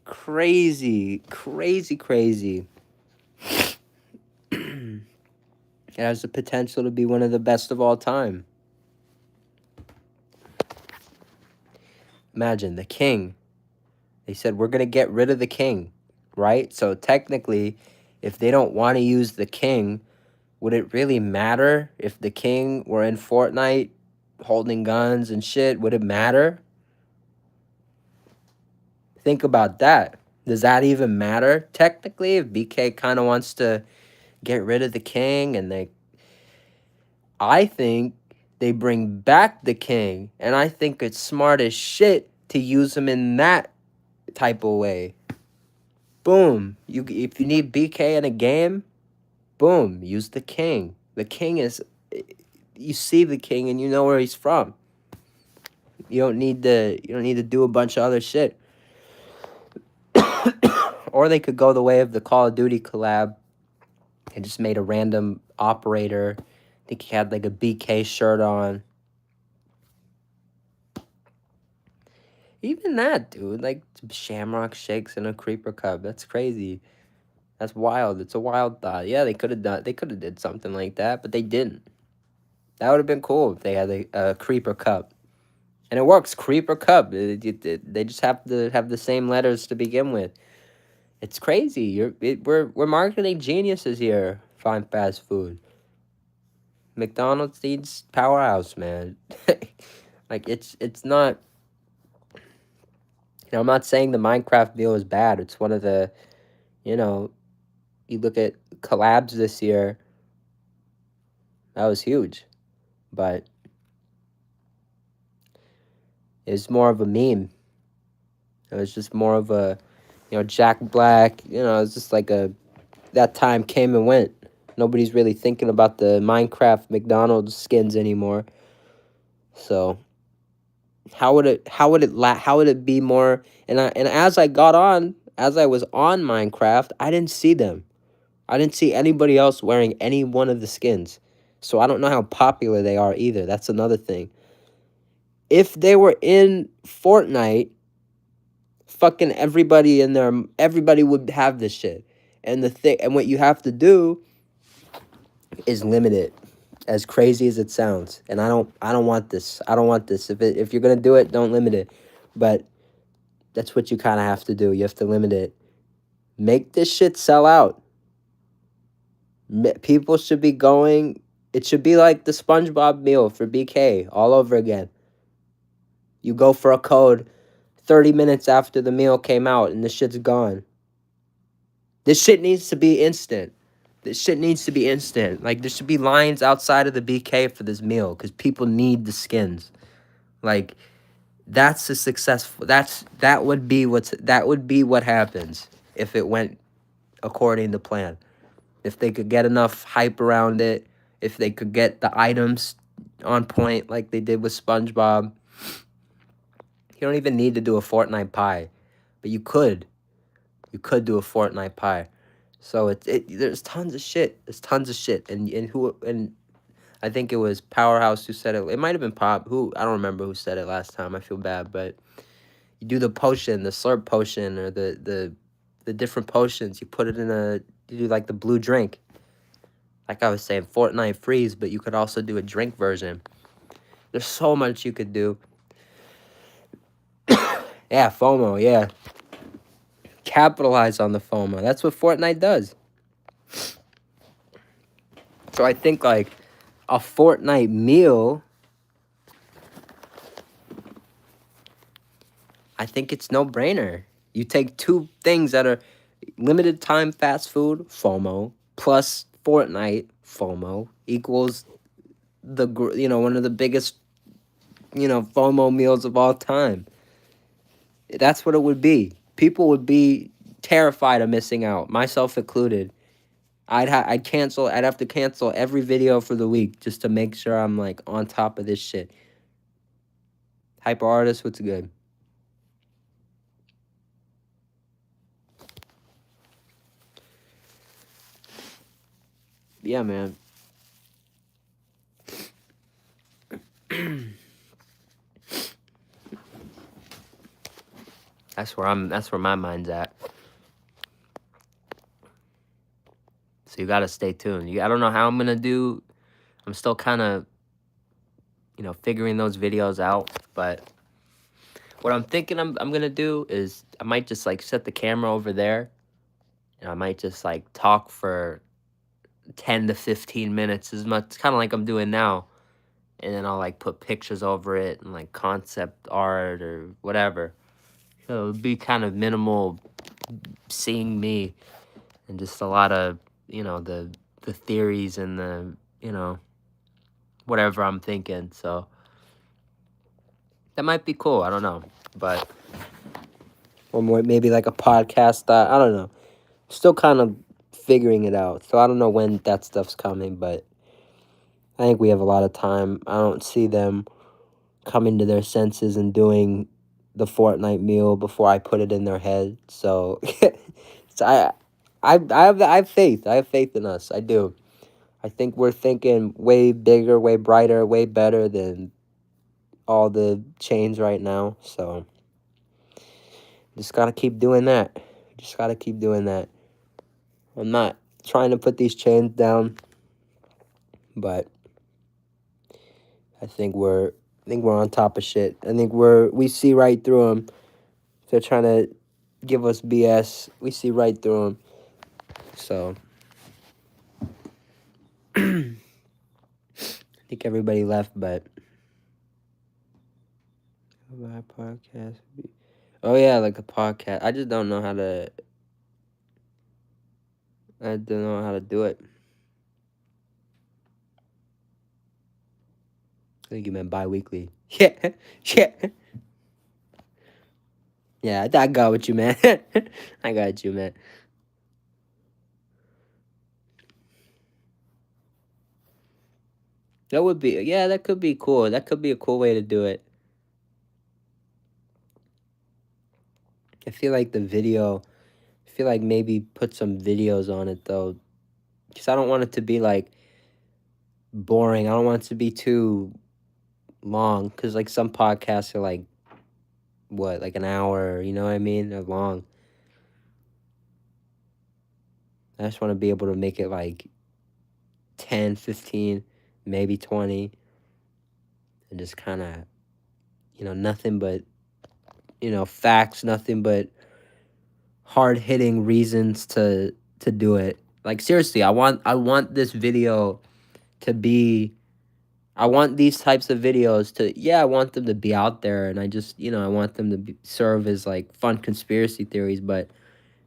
crazy, crazy, crazy. It has the potential to be one of the best of all time. Imagine, the king. They said, we're going to get rid of the king, right? So technically, if they don't want to use the king, would it really matter if the king were in Fortnite holding guns and shit? Would it matter? Think about that. Does that even matter? Technically, if BK kind of wants to get rid of the king and I think they bring back the king, and I think it's smart as shit to use him in that type of way. Boom. If you need BK in a game, boom, use the king. The king is... You see the king and you know where he's from. You don't need to do a bunch of other shit. Or they could go the way of the Call of Duty collab and just made a random operator. I think he had like a BK shirt on. Even that, dude, like Shamrock Shakes and a Creeper Cup. That's crazy. That's wild. It's a wild thought. Yeah, they could have did something like that, but they didn't. That would have been cool if they had a Creeper Cup. And it works, Creeper Cup. They just have to have the same letters to begin with. It's crazy. We're marketing geniuses here. Fine fast food. McDonald's needs powerhouse, man. Like it's not. I'm not saying the Minecraft meal is bad. It's one of the, you look at collabs this year. That was huge, but it was more of a meme. It was just more of a, Jack Black. It's just like that time came and went. Nobody's really thinking about the Minecraft McDonald's skins anymore. So how would it be more? And as I was on Minecraft, I didn't see them. I didn't see anybody else wearing any one of the skins. So I don't know how popular they are either. That's another thing. If they were in Fortnite, fucking everybody would have this shit. And what you have to do is limit it. As crazy as it sounds. And I don't want this. I don't want this. If you're going to do it, don't limit it. But that's what you kind of have to do. You have to limit it. Make this shit sell out. People should be going. It should be like the SpongeBob meal for BK all over again. You go for a code 30 minutes after the meal came out and the shit's gone. This shit needs to be instant. This shit needs to be instant. Like, there should be lines outside of the BK for this meal because people need the skins. Like, that's a successful. That would be what happens if it went according to plan. If they could get enough hype around it, if they could get the items on point like they did with SpongeBob. You don't even need to do a Fortnite pie, but you could. You could do a Fortnite pie. So there's tons of shit. There's tons of shit. And I think it was Powerhouse who said it. It might have been Pop. I don't remember who said it last time. I feel bad, but you do the potion, the slurp potion, or the different potions. You put it you do like the blue drink. Like I was saying, Fortnite Freeze, but you could also do a drink version. There's so much you could do. Yeah, FOMO, yeah. Capitalize on the FOMO. That's what Fortnite does. So I think like a Fortnite meal, I think it's no-brainer. You take two things that are limited time fast food, FOMO, plus Fortnite, FOMO, equals one of the biggest, FOMO meals of all time. That's what it would be. People would be terrified of missing out, myself included. I'd have to cancel every video for the week just to make sure I'm like on top of this shit. Hyper Artist, what's good? Yeah, man. That's where my mind's at. So you gotta stay tuned. I don't know how I'm gonna do. I'm still kind of, figuring those videos out. But what I'm thinking I'm gonna do is I might just like set the camera over there, and I might just like talk for 10 to 15 minutes, as much kind of like I'm doing now, and then I'll like put pictures over it and like concept art or whatever. So it'll be kind of minimal seeing me and just a lot of, the theories and the, whatever I'm thinking. So that might be cool. I don't know. But or more, maybe like a podcast. I don't know. Still kind of figuring it out. So I don't know when that stuff's coming, but I think we have a lot of time. I don't see them coming to their senses and doing the Fortnite meal before I put it in their head. So, I have faith. I have faith in us. I do. I think we're thinking way bigger, way brighter, way better than all the chains right now. So, just gotta keep doing that. Just gotta keep doing that. I'm not trying to put these chains down, but I think we're on top of shit. I think we see right through them. If they're trying to give us BS, we see right through them. So I think everybody left, but my podcast. Oh yeah, like a podcast. I just don't know how to. I don't know how to do it. I think you meant bi-weekly. Yeah, yeah. Yeah, I got what you meant. I got you, man. That would be, yeah, that could be cool. That could be a cool way to do it. I feel like I feel like maybe put some videos on it though. Because I don't want it to be like boring. I don't want it to be too long. Because like some podcasts are like, what, like an hour, you know what I mean? They're long. I just want to be able to make it like 10, 15, maybe 20. And just kind of, nothing but, facts, nothing but hard hitting reasons to do it. Like seriously, I want this video to be I want these types of videos to, yeah, I want them to be out there, and I just, I want them to serve as like fun conspiracy theories, but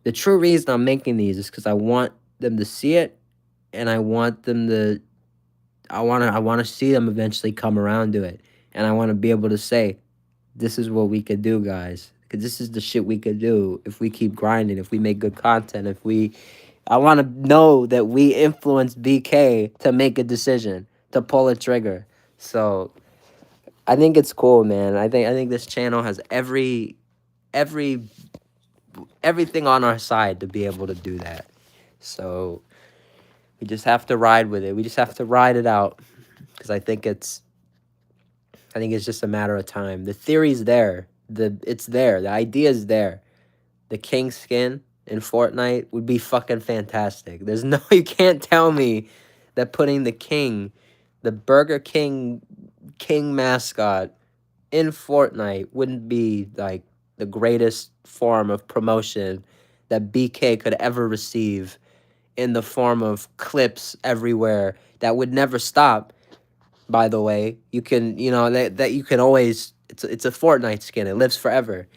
the true reason I'm making these is cuz I want them to see it, and I want to see them eventually come around to it, and I want to be able to say, this is what we could do, guys. Because this is the shit we could do if we keep grinding, if we make good content, I want to know that we influenced BK to make a decision, to pull a trigger. So I think it's cool, man. I think this channel has every everything on our side to be able to do that. So we just have to ride with it. We just have to ride it out because I think it's just a matter of time. The theory's there. It's there. The idea's there. The king skin in Fortnite would be fucking fantastic. There's no you can't tell me that putting the Burger King mascot in Fortnite wouldn't be like the greatest form of promotion that BK could ever receive in the form of clips everywhere that would never stop. By the way, you can, that you can always, it's a Fortnite skin. It lives forever.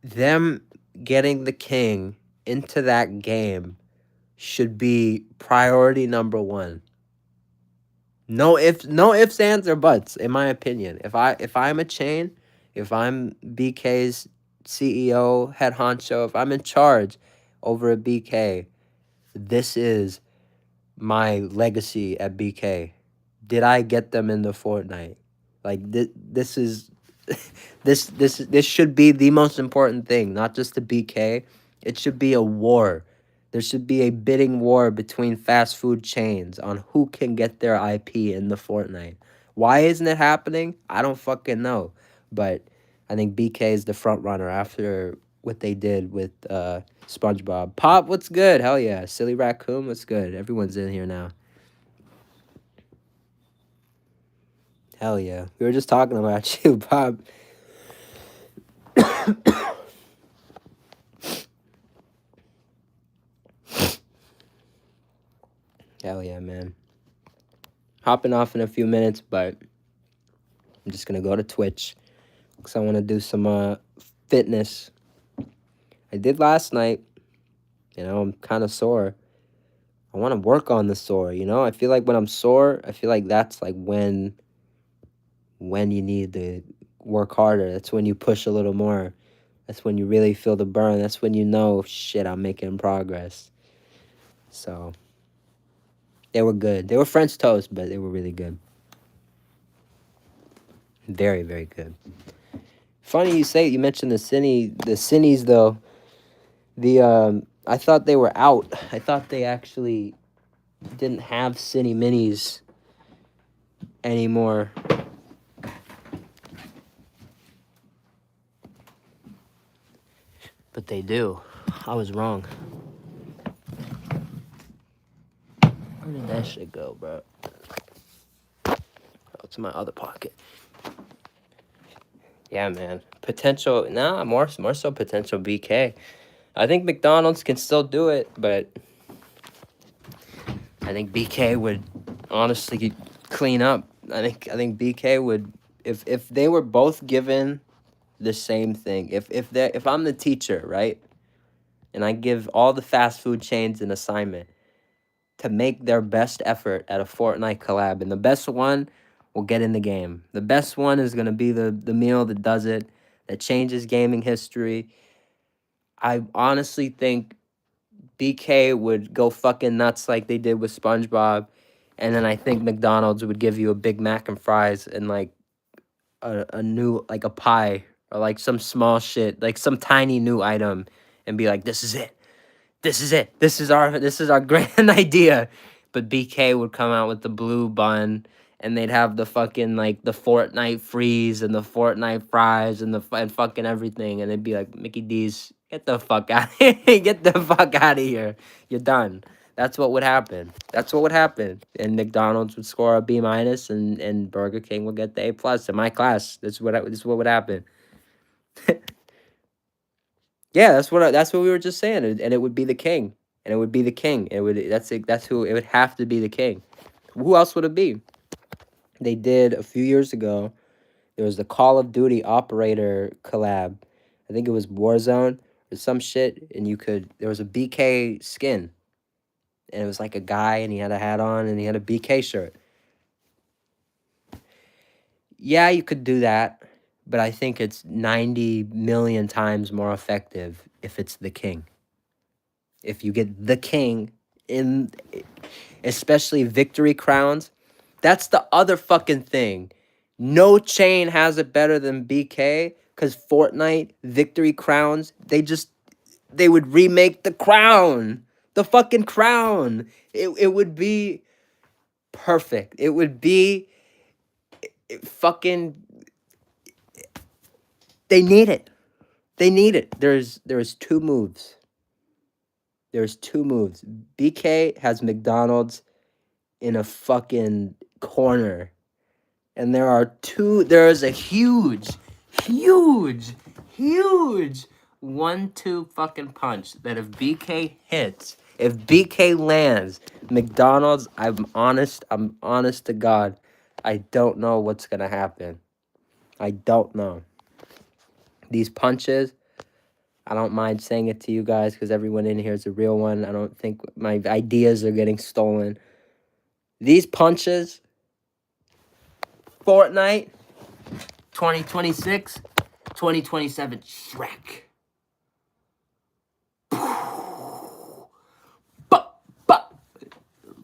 Them getting the king into that game should be priority number one. No ifs, ands, or buts, in my opinion. If I'm a chain, if I'm BK's CEO, head honcho, if I'm in charge over at BK, this is my legacy at BK. Did I get them into Fortnite? Like this is this should be the most important thing, not just the BK. It should be a war. There should be a bidding war between fast food chains on who can get their IP in the Fortnite. Why isn't it happening? I don't fucking know. But I think BK is the front runner after what they did with SpongeBob. Pop, what's good? Hell yeah. Silly Raccoon, what's good? Everyone's in here now. Hell yeah. We were just talking about you, Pop. Hell yeah, man. Hopping off in a few minutes, but I'm just gonna go to Twitch because I want to do some fitness. I did last night. I'm kind of sore. I want to work on the sore. I feel like when I'm sore, I feel like that's like when you need to work harder. That's when you push a little more. That's when you really feel the burn. That's when you know, shit, I'm making progress. So they were good. They were French toast, but they were really good. Very, very good. Funny you mentioned the Cinnies though. I thought they were out. I thought they actually didn't have Cine Minis anymore. But they do. I was wrong. Where did that shit go, bro? Oh, it's in my other pocket. Yeah, man. Potential. Nah, more so potential BK. I think McDonald's can still do it, but I think BK would honestly clean up. I think BK would, if they were both given the same thing. If I'm the teacher, right, and I give all the fast food chains an assignment to make their best effort at a Fortnite collab, and the best one will get in the game. The best one is gonna be the meal that does it, that changes gaming history. I honestly think BK would go fucking nuts like they did with SpongeBob And then I think McDonald's would give you a Big Mac and fries and like a new like a pie or like some small shit, like some tiny new item, and be like, "This is it. This is it. This is our grand idea." But BK would come out with the blue bun, and they'd have the fucking like the Fortnite freeze and the Fortnite fries and and fucking everything, and it'd be like, "Mickey D's, get the fuck out of here. Get the fuck out of here. You're done." That's what would happen. That's what would happen. And McDonald's would score a B minus, and Burger King would get the A plus in my class. This is what would happen. Yeah, that's what we were just saying, and it would be the king, and it would be the king. It would that's who it would have to be the king. Who else would it be? They did a few years ago. There was the Call of Duty operator collab. I think it was Warzone or some shit, and there was a BK skin, and it was like a guy, and he had a hat on, and he had a BK shirt. Yeah, you could do that, but I think it's 90 million times more effective if it's the king. If you get the king in, especially victory crowns, that's the other fucking thing. No chain has it better than BK because Fortnite victory crowns, they would remake the crown. The fucking crown. It would be perfect. It would be fucking, they need it. They need it. There's two moves. There's two moves. BK has McDonald's in a fucking corner. And there is a huge, huge, huge 1-2 fucking punch that if BK hits, if BK lands, McDonald's, I'm honest to God, I don't know what's gonna happen. I don't know. These punches, I don't mind saying it to you guys because everyone in here is a real one. I don't think my ideas are getting stolen. These punches, Fortnite, 2026, 2027, Shrek.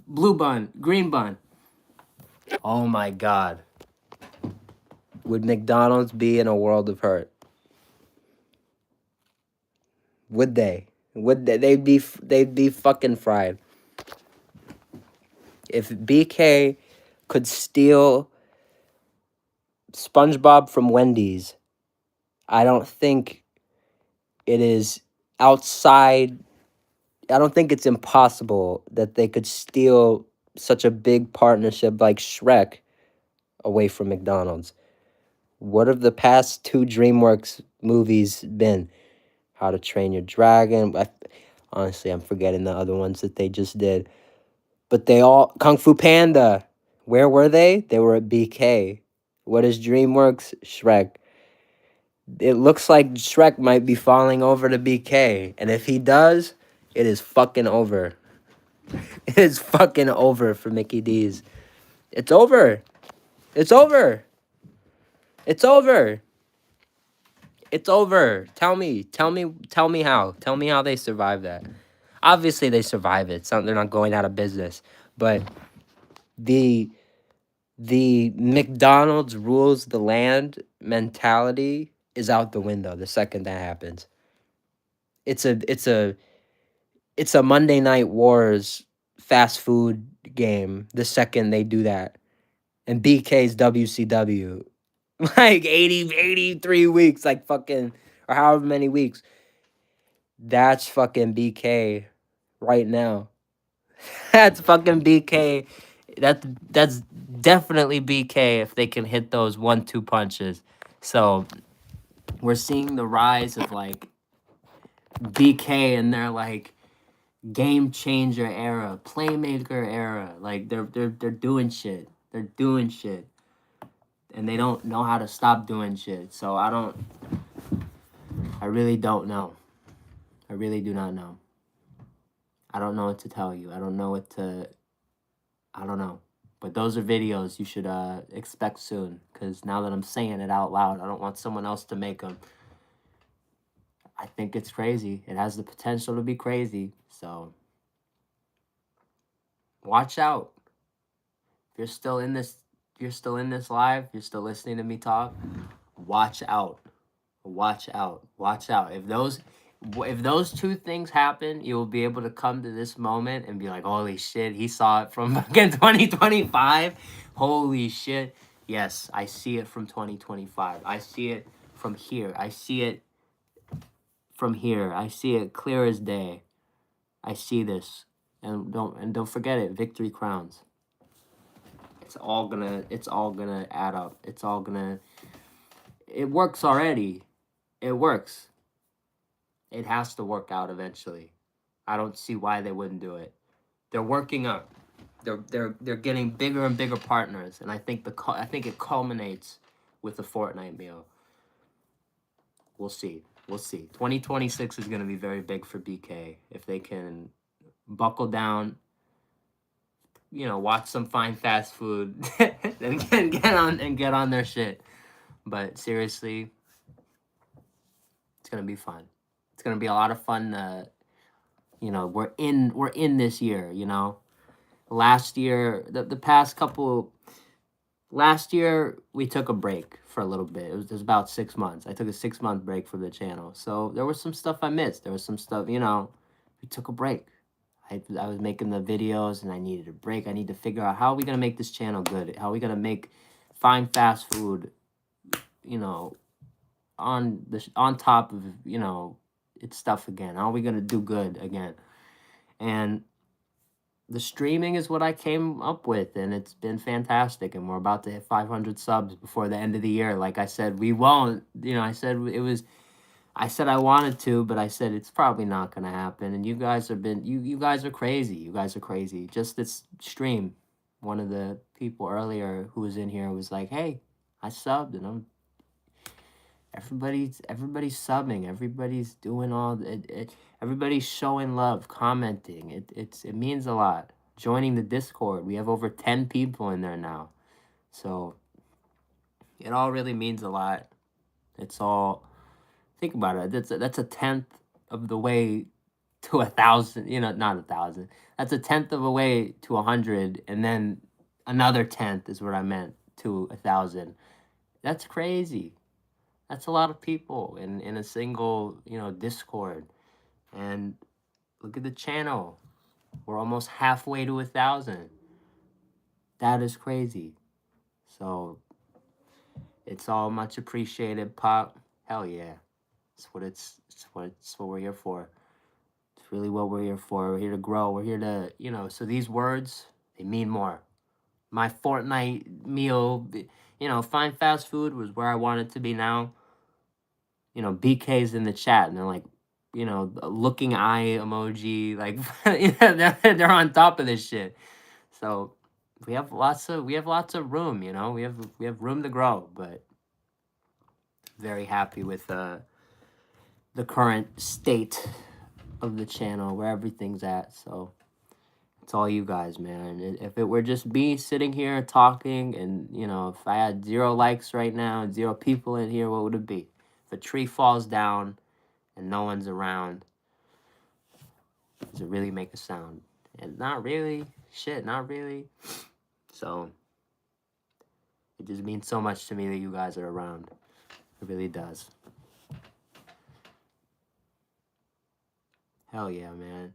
Blue bun, green bun. Oh my God. Would McDonald's be in a world of hurt? Would they? Would they? They'd be fucking fried. If BK could steal SpongeBob from Wendy's, I don't think it is outside. I don't think it's impossible that they could steal such a big partnership like Shrek away from McDonald's. What have the past two DreamWorks movies been? How to Train Your Dragon. Honestly, I'm forgetting the other ones that they just did. But they all... Kung Fu Panda. Where were they? They were at BK. What is DreamWorks? Shrek. It looks like Shrek might be falling over to BK. And if he does, it is fucking over. It is fucking over for Mickey D's. It's over. It's over. It's over. It's over. Tell me how. Tell me how they survive that. Obviously, they survive it. They're not going out of business. But the McDonald's rules the land mentality is out the window the second that happens. It's a Monday Night Wars fast food game the second they do that. And BK's WCW. Like 83 weeks, like fucking, or however many weeks. That's fucking BK right now. That's fucking BK. That's definitely BK if they can hit those 1-2 punches. So we're seeing the rise of like BK and their like game changer era, playmaker era. Like they're doing shit. They're doing shit. And they don't know how to stop doing shit. So I really don't know. I really do not know. I don't know what to tell you. I don't know. But those are videos you should expect soon. Because now that I'm saying it out loud, I don't want someone else to make them. I think it's crazy. It has the potential to be crazy. So watch out. If you're still in this, you're still in this live, you're still listening to me talk, watch out. Watch out. Watch out. If those two things happen, you will be able to come to this moment and be like, holy shit, he saw it from fucking 2025. Holy shit. Yes, I see it from 2025. I see it from here. I see it from here. I see it clear as day. I see this. And don't forget it, victory crowns. It's all gonna add up. It works already. It works. It has to work out eventually. I don't see why they wouldn't do it. They're working up. They're getting bigger and bigger partners, and I think it culminates with the Fortnite meal. We'll see. We'll see. 2026 is going to be very big for BK if they can buckle down, watch some fine fast food, and get on their shit. But seriously, it's gonna be fun. It's gonna be a lot of fun. We're in this year. Last year, the past couple. Last year we took a break for a little bit. It was about 6 months. I took a 6 month break from the channel, so there was some stuff I missed. There was some stuff. We took a break. I was making the videos and I needed a break. I need to figure out how are we gonna make this channel good. How are we gonna make fine fast food, on top of its stuff again. How are we gonna do good again? And the streaming is what I came up with, and it's been fantastic. And we're about to hit 500 subs before the end of the year. Like I said, we won't. I said I wanted to, but I said it's probably not gonna happen. And you guys you guys are crazy. You guys are crazy. Just this stream, one of the people earlier who was in here was like, "Hey, I subbed, and everybody's subbing. Everybody's doing all it. Everybody's showing love, commenting. It means a lot. Joining the Discord. We have over 10 people in there now, so it all really means a lot. It's all. Think about it. That's a tenth of the way to 1,000. Not 1,000. That's a tenth of a way to 100, and then another tenth is what I meant to 1,000. That's crazy. That's a lot of people in a single Discord. And look at the channel. We're almost halfway to 1,000. That is crazy. So it's all much appreciated, Pop. Hell yeah. It's what we're here for. It's really what we're here for. We're here to grow. We're here to, so these words, they mean more. My Fortnite meal, fine fast food was where I want it to be now. BK's in the chat and they're like, looking eye emoji, like they're on top of this shit. So we have lots of room, we have room to grow, but very happy with the current state of the channel, where everything's at. So it's all you guys, man. If it were just me sitting here talking and, if I had 0 likes right now and 0 people in here, what would it be? If a tree falls down and no one's around, does it really make a sound? And not really. Shit, not really. So it just means so much to me that you guys are around. It really does. Hell yeah, man.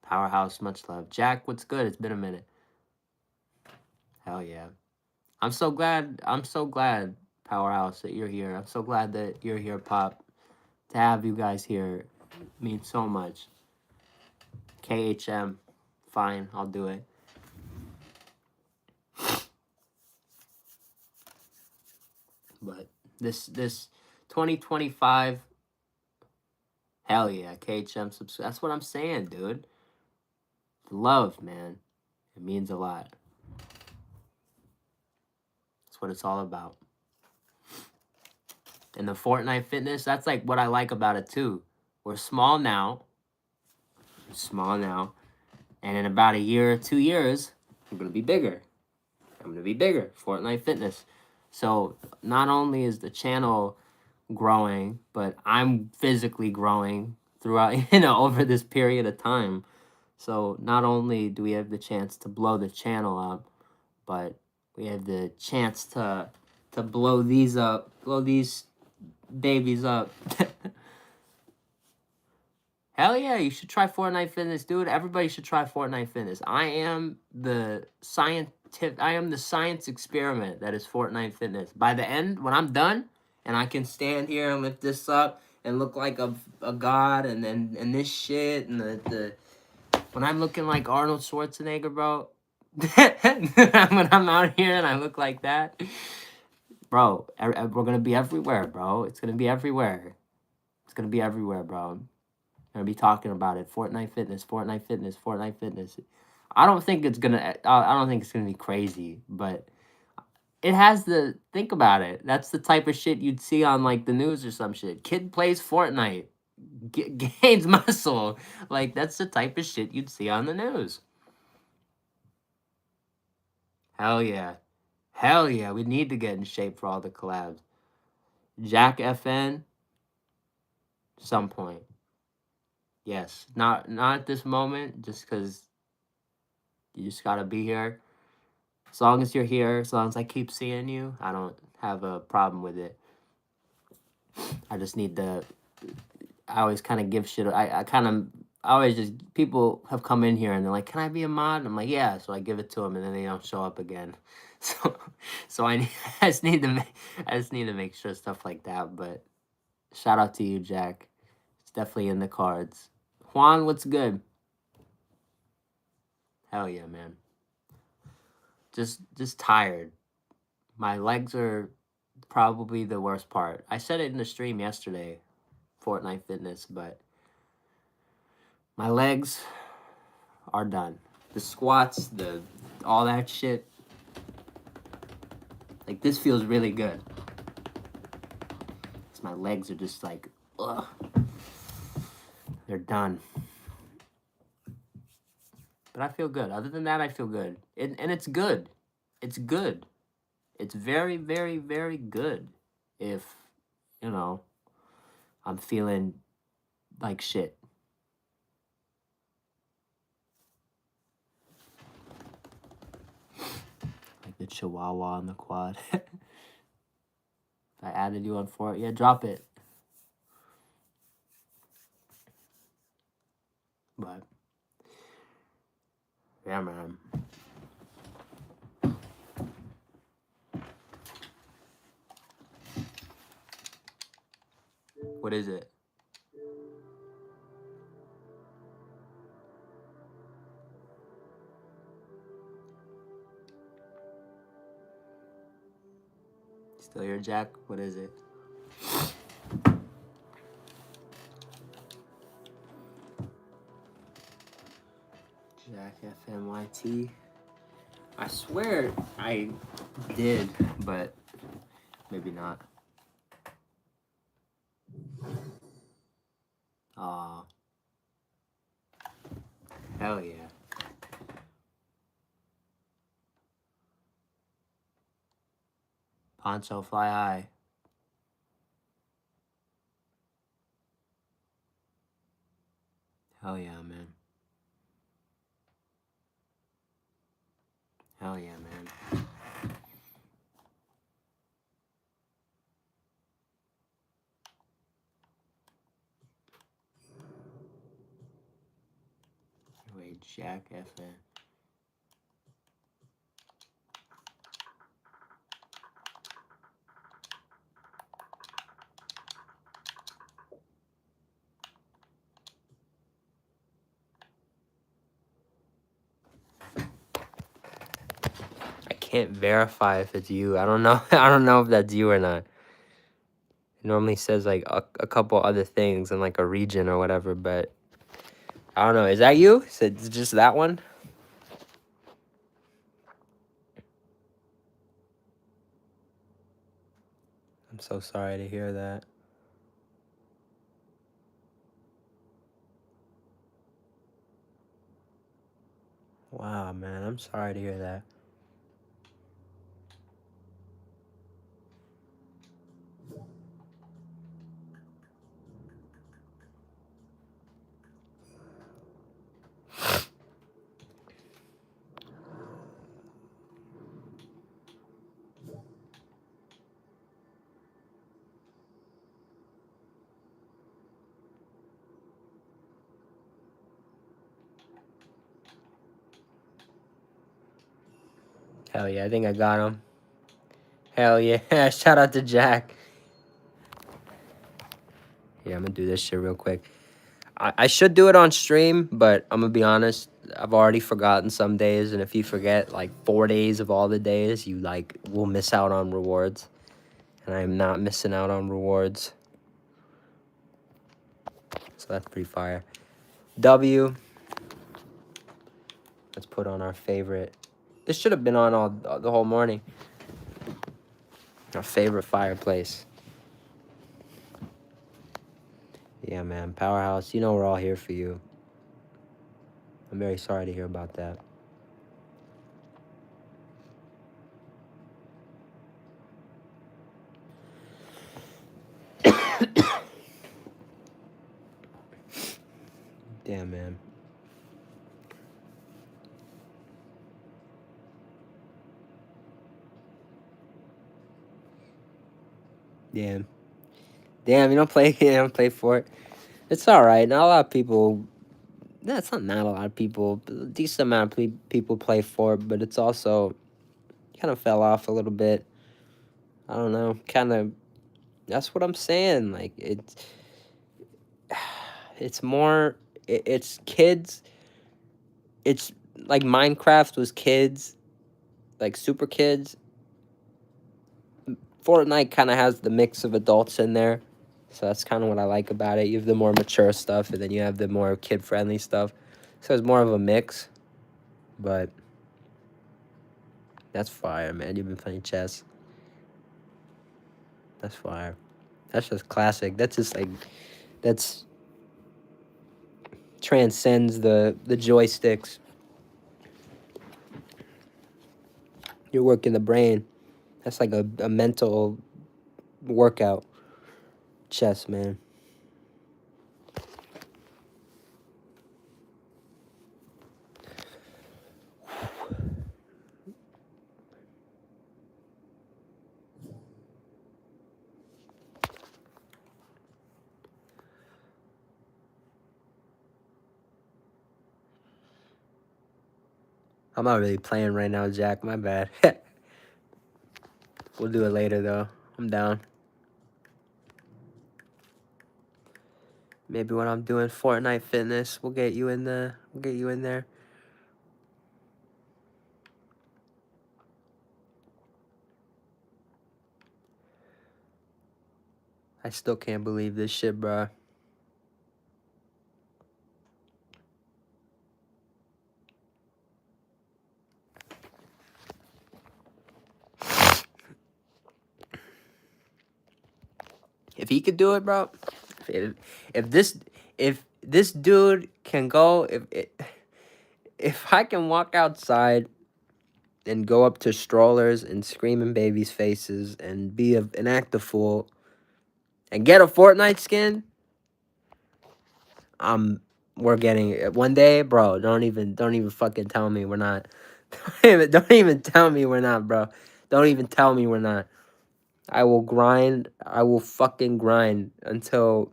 Powerhouse, much love. Jack, what's good? It's been a minute. Hell yeah. I'm so glad, Powerhouse, that you're here. I'm so glad that you're here, Pop. To have you guys here means so much. KHM, fine, I'll do it. But this 2025, hell yeah, KHM subscribe. That's what I'm saying, dude. Love, man. It means a lot. That's what it's all about. And the Fortnite fitness, that's like what I like about it too. We're small now. And in about a year or 2 years, I'm going to be bigger. Fortnite fitness. So not only is the channel growing, but I'm physically growing throughout, over this period of time. So not only do we have the chance to blow the channel up, but we have the chance to blow these up, blow these babies up. Hell yeah, you should try Fortnite Fitness, dude. Everybody should try Fortnite Fitness. I am the science experiment that is Fortnite Fitness. By the end, when I'm done and I can stand here and lift this up and look like a god and this shit and the when I'm looking like Arnold Schwarzenegger, bro. When I'm out here and I look like that, bro, we're gonna be everywhere, bro. It's gonna be everywhere. It's gonna be everywhere, bro. I'm gonna be talking about it. Fortnite Fitness, Fortnite Fitness, Fortnite Fitness. I don't think it's gonna. I don't think it's gonna be crazy, but it has the. Think about it. That's the type of shit you'd see on like the news or some shit. Kid plays Fortnite, gains muscle. Like that's the type of shit you'd see on the news. Hell yeah. Hell yeah. We need to get in shape for all the collabs. Jack FN, some point. Yes. Not at this moment, just because you just gotta be here. As long as you're here, as long as I keep seeing you, I don't have a problem with it. I just need to. I always kind of give shit. I always just. People have come in here and they're like, can I be a mod? I'm like, yeah. So I give it to them and then they don't show up again. So I just need to make sure stuff like that. But shout out to you, Jack. It's definitely in the cards. Juan, what's good? Hell yeah, man. Just tired. My legs are probably the worst part. I said it in the stream yesterday, Fortnite Fitness, but my legs are done. The squats, all that shit. Like this feels really good. Cause my legs are just like, ugh. They're done. But I feel good. Other than that, I feel good. And it's good. It's good. It's very, very, very good. If, you know, I'm feeling like shit. Like the chihuahua on the quad. If I added you on for it, yeah, drop it. But, yeah, man. What is it? Still here, Jack? What is it? Jack FMYT. I swear I did, but maybe not. Aw. Hell yeah. Poncho, fly high. Hell yeah, man. Hell yeah, man. Wait, Jack FN. I can't verify if it's you. I don't know. I don't know if that's you or not. It normally says like a couple other things in like a region or whatever, but I don't know. Is that you? Is it just that one? I'm so sorry to hear that. Wow, man. I'm sorry to hear that. Hell yeah, I think I got him. Hell yeah. Shout out to Jack. Yeah, I'm gonna do this shit real quick. I should do it on stream, but I'm gonna be honest, I've already forgotten some days, and if you forget like 4 days of all the days, you like will miss out on rewards. And I'm not missing out on rewards. So that's pretty fire. W. Let's put on our favorite. This should have been on all the whole morning. Our favorite fireplace. Yeah, man. Powerhouse, you know we're all here for you. I'm very sorry to hear about that. Damn, man. Damn. Damn, you don't play for it. It's alright. Not a lot of people. That's not a lot of people. A decent amount of people play for it, but it's also kind of fell off a little bit. I don't know. Kind of. That's what I'm saying. Like it's more. It's kids. It's like Minecraft was kids, like super kids. Fortnite kind of has the mix of adults in there. So that's kind of what I like about it. You have the more mature stuff, and then you have the more kid-friendly stuff. So it's more of a mix. But that's fire, man. You've been playing chess. That's fire. That's just classic. That's just like, that's transcends the joysticks. You're working the brain. That's like a mental workout. Chess, man. I'm not really playing right now, Jack. My bad. We'll do it later, though. I'm down. Maybe when I'm doing Fortnite fitness, we'll get you in there. I still can't believe this shit, bro. If he could do it, bro. If this dude can go, if I can walk outside and go up to strollers and scream in babies' faces and be an active fool and get a Fortnite skin, we're getting it one day, bro. Don't even fucking tell me we're not. Don't even tell me we're not, bro. Don't even tell me we're not. I will grind. I will fucking grind until.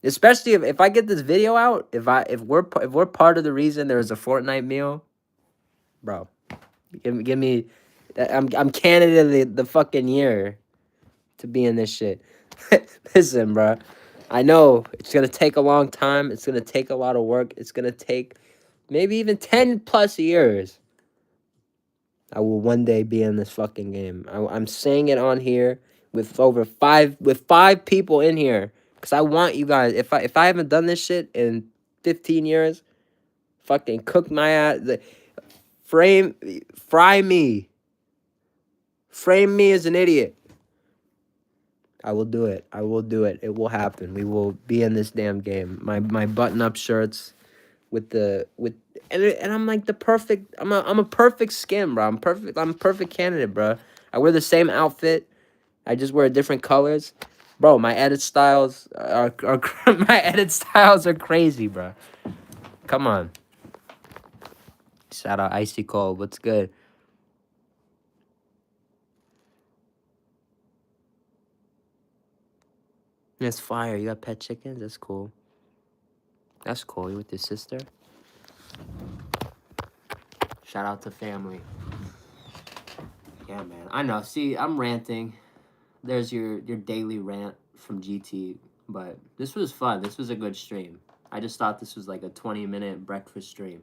Especially if I get this video out, if we're part of the reason there's a Fortnite meal, bro, give me. I'm candidate of the fucking year to be in this shit. Listen, bro. I know it's going to take a long time. It's going to take a lot of work. It's going to take maybe even 10 plus years. I will one day be in this fucking game. I'm saying it on here with five people in here. Because I want you guys, if I haven't done this shit in 15 years, fucking cook my ass. Fry me. Frame me as an idiot. I will do it. I will do it. It will happen. We will be in this damn game. My button-up shirts and I'm like the perfect. I'm a perfect skin, bro. I'm perfect. I'm a perfect candidate, bro. I wear the same outfit. I just wear different colors, bro. My edit styles are my edit styles are crazy, bro. Come on. Shout out Icy Cold. What's good? That's fire. You got pet chickens? That's cool. That's cool. You with your sister? Shout out to family. Yeah, man. I know. See, I'm ranting. There's your daily rant from GT, but this was fun. This was a good stream. I just thought this was like a 20-minute breakfast stream.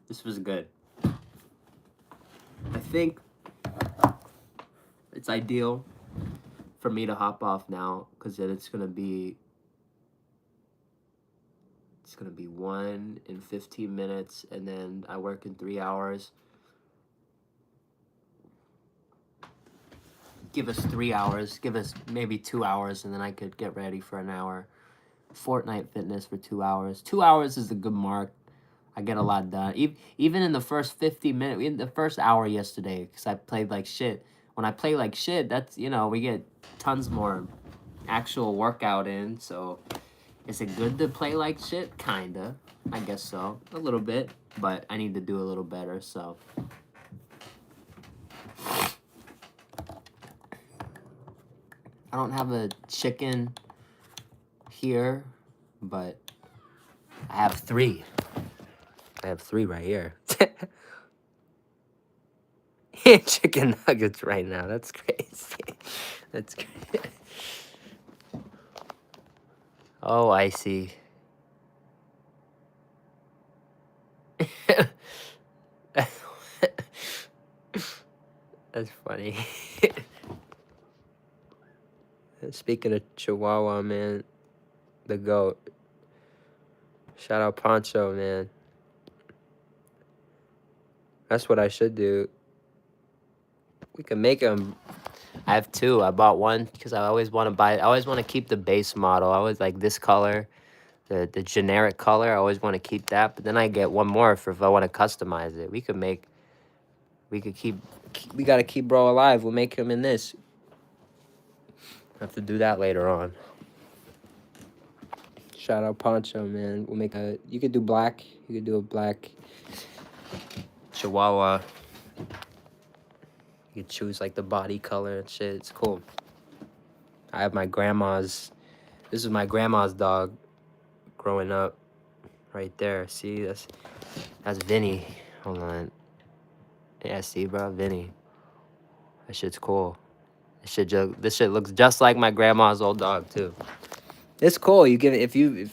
This was good. I think it's ideal for me to hop off now because then it's gonna be 1 in 15 minutes, and then I work in 3 hours. Give us 3 hours. Give us maybe 2 hours, and then I could get ready for an hour. Fortnite fitness for 2 hours. 2 hours is a good mark. I get a lot done. Even in the first 50 minutes, in the first hour yesterday, because I played like shit. When I play like shit, that's, we get tons more actual workout in. So is it good to play like shit? Kinda. I guess so. A little bit. But I need to do a little better, so. I don't have a chicken here, but I have 3. I have 3 right here. Chicken nuggets right now. That's crazy. That's crazy. Oh, I see. That's funny. Speaking of Chihuahua, man, the GOAT. Shout out Poncho, man. That's what I should do. We can make them. I have 2. I bought one because I always want to buy. I always want to keep the base model. I always like this color, the generic color. I always want to keep that. But then I get one more for if I want to customize it. We could keep. We gotta keep bro alive. We'll make him in this. Have to do that later on. Shout out Poncho, man. We'll make a. You could do black. You could do a black Chihuahua. You could choose like the body color and shit. It's cool. I have my grandma's. This is my grandma's dog. Growing up, right there. See, that's Vinny. Hold on. Yeah, see, bro, Vinny. That shit's cool. This shit looks just like my grandma's old dog too. It's cool. You give it if you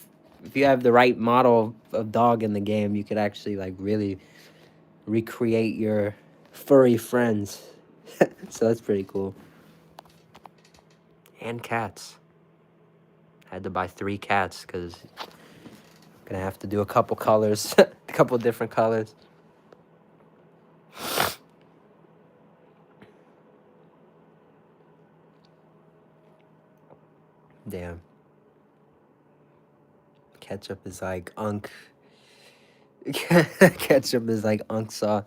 have the right model of dog in the game, you could actually like really recreate your furry friends. So that's pretty cool. And cats. I had to buy 3 cats because I'm gonna have to do a couple colors, a couple different colors. Damn. Ketchup is like unk. Ketchup is like unk sauce.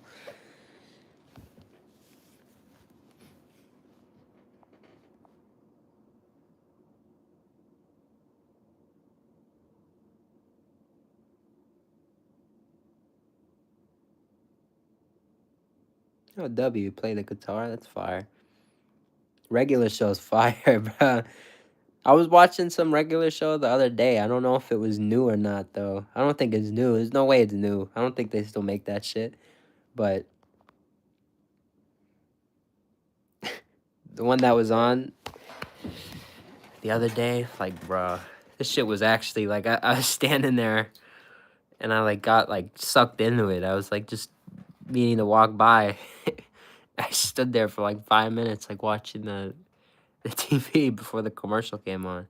Oh, W, play the guitar. That's fire. Regular show's fire, bro. I was watching some regular show the other day. I don't know if it was new or not, though. I don't think it's new. There's no way it's new. I don't think they still make that shit. But the one that was on the other day, like, bruh, this shit was actually, like, I was standing there, and I, like, got, like, sucked into it. I was, like, just meaning to walk by. I stood there for, like, 5 minutes, like, watching the TV before the commercial came on.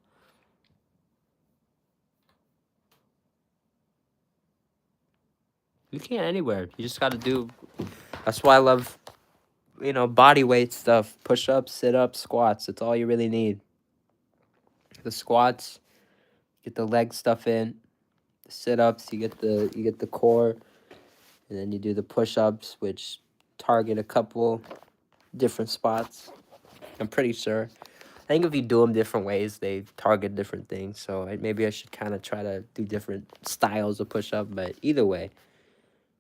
You can't anywhere. You just got to do. That's why I love, body weight stuff. Push-ups, sit-ups, squats. That's all you really need. The squats, get the leg stuff in. The sit-ups, you get the core, and then you do the push-ups, which target a couple different spots. I'm pretty sure. I think if you do them different ways, they target different things. So maybe I should kind of try to do different styles of push-up. But either way,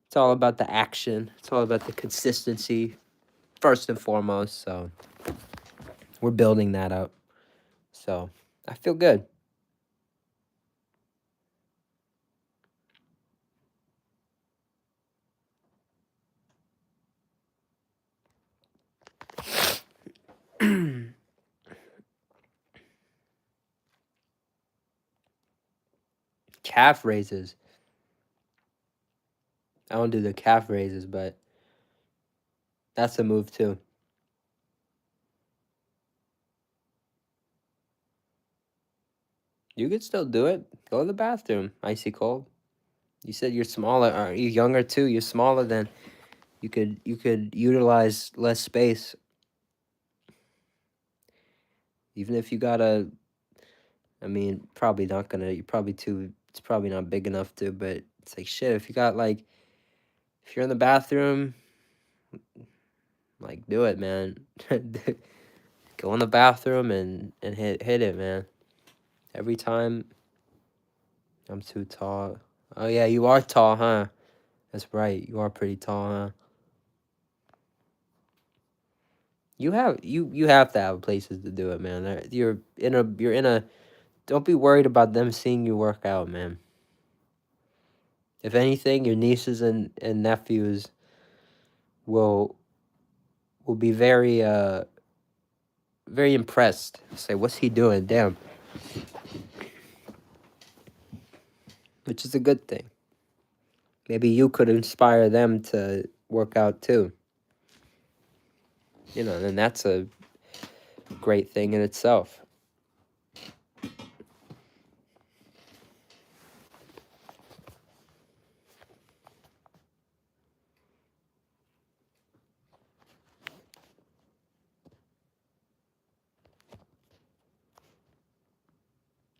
it's all about the action. It's all about the consistency, first and foremost. So we're building that up. So I feel good. Calf raises. I don't do the calf raises, but that's a move too. You could still do it. Go to the bathroom. Icy cold. You said you're smaller. Are you younger too? You're smaller than you could utilize less space. Even if you gotta, I mean, probably not gonna. You're probably too. It's probably not big enough to. But it's like shit. If you got like, if you're in the bathroom, like do it, man. Go in the bathroom and hit it, man. Every time. I'm too tall. Oh yeah, you are tall, huh? That's right. You are pretty tall, huh? You have to have places to do it, man. You're in a. Don't be worried about them seeing you work out, man. If anything, your nieces and nephews will will be very impressed. Say, what's he doing? Damn. Which is a good thing. Maybe you could inspire them to work out too. Then that's a great thing in itself.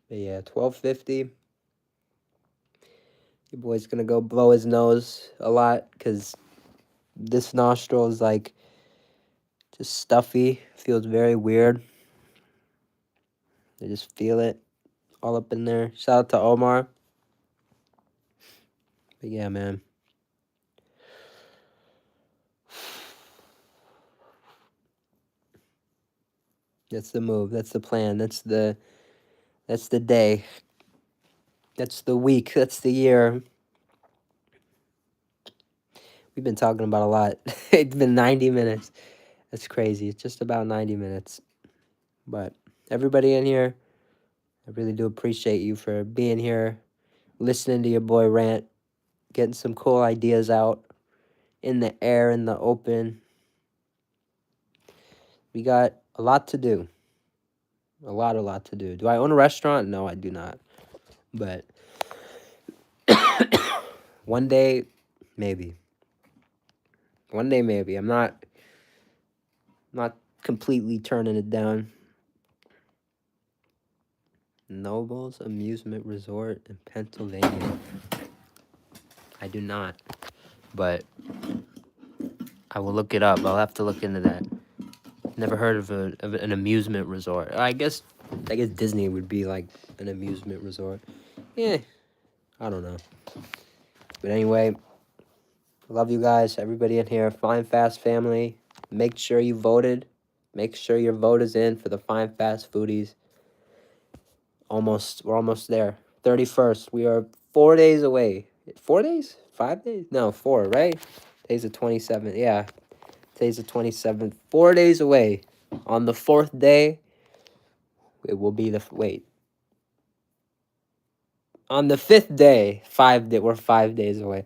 But yeah, 12:50. Your boy's gonna go blow his nose a lot because this nostril is like just stuffy. Feels very weird. I just feel it all up in there. Shout out to Omar. But yeah, man. That's the move. That's the plan. That's the day. That's the week. That's the year. We've been talking about a lot. It's been 90 minutes. That's crazy. It's just about 90 minutes. But everybody in here, I really do appreciate you for being here, listening to your boy rant, getting some cool ideas out in the air, in the open. We got a lot to do. A lot to do. Do I own a restaurant? No, I do not. But one day, maybe. One day, maybe. I'm not completely turning it down. Nobles Amusement Resort in Pennsylvania. I do not. But I will look it up. I'll have to look into that. Never heard of an amusement resort. I guess Disney would be like an amusement resort. Yeah, I don't know. But anyway, love you guys, everybody in here. Fine Fast family. Make sure you voted. Make sure your vote is in for the Fine Fast Foodies. We're almost there. 31st. We are 4 days away. 4 days? 5 days? No, 4, right? Today's the 27th. Yeah. Today's the 27th. 4 days away. On the 4th day, it will be on the 5th day, we're 5 days away.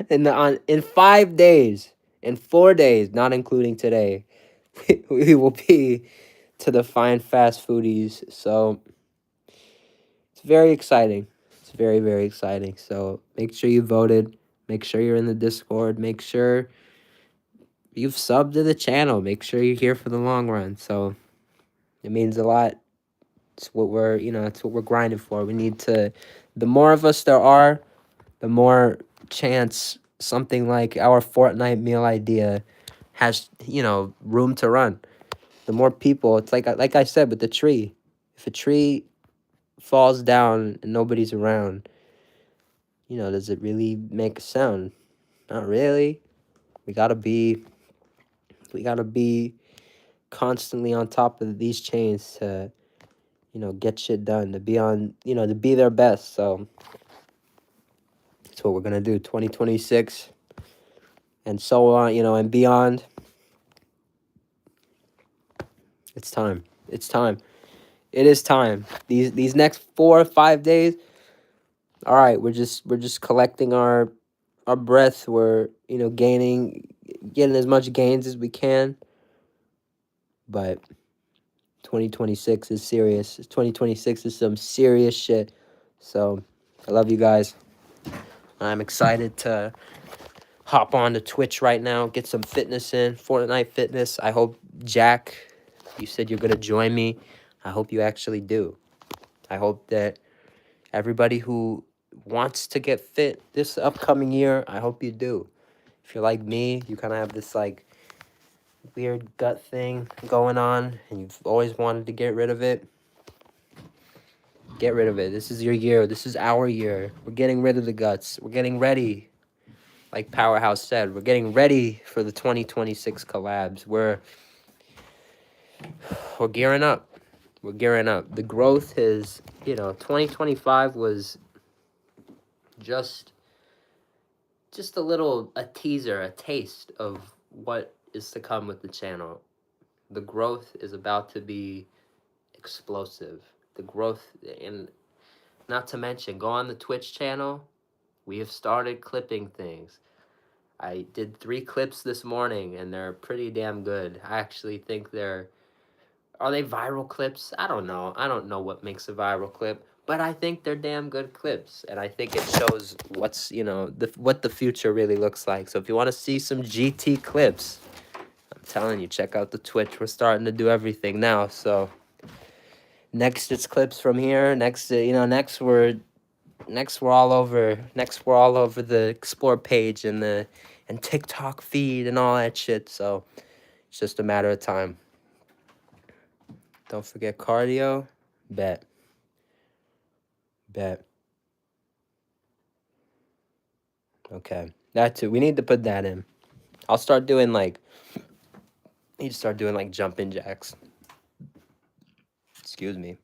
In 5 days, in 4 days, not including today, we will be to the Fine Fast Foodies. So it's very exciting. It's very, very exciting. So make sure you voted. Make sure you're in the Discord. Make sure you've subbed to the channel. Make sure you're here for the long run. So it means a lot. It's what we're grinding for. We need to, the more of us there are, the more chance something like our Fortnite meal idea has, room to run. The more people, it's like I said with the tree. If a tree falls down and nobody's around, does it really make a sound? Not really. We gotta be constantly on top of these chains to, get shit done, to be on, to be their best. So that's what we're gonna do. 2026 and so on, and beyond. It's time. It's time. It is time. These next 4 or 5 days. All right, we're just collecting our breath. We're getting as much gains as we can. But 2026 is serious. 2026 is some serious shit. So I love you guys. I'm excited to hop on to Twitch right now, get some fitness in, Fortnite fitness. I hope, Jack, you said you're going to join me. I hope you actually do. I hope that everybody who wants to get fit this upcoming year, I hope you do. If you're like me, you kind of have this like weird gut thing going on and you've always wanted to get rid of it. Get rid of it. This is your year. This is our year. We're getting rid of the guts. We're getting ready. Like Powerhouse said, we're getting ready for the 2026 collabs. We're gearing up. We're gearing up. The growth is, 2025 was just a teaser, a taste of what is to come with the channel. The growth is about to be explosive. The growth, and not to mention, go on the Twitch channel. We have started clipping things. I did 3 clips this morning, and they're pretty damn good. I actually think are they viral clips? I don't know. I don't know what makes a viral clip, but I think they're damn good clips, and I think it shows what's, what the future really looks like. So if you want to see some GT clips, I'm telling you, check out the Twitch. We're starting to do everything now. So next it's clips from here. Next, next we're all over. Next we're all over the Explore page and TikTok feed and all that shit. So it's just a matter of time. Don't forget cardio. Bet. Okay. That too. We need to put that in. I'll start doing need to start doing like jumping jacks. Excuse me.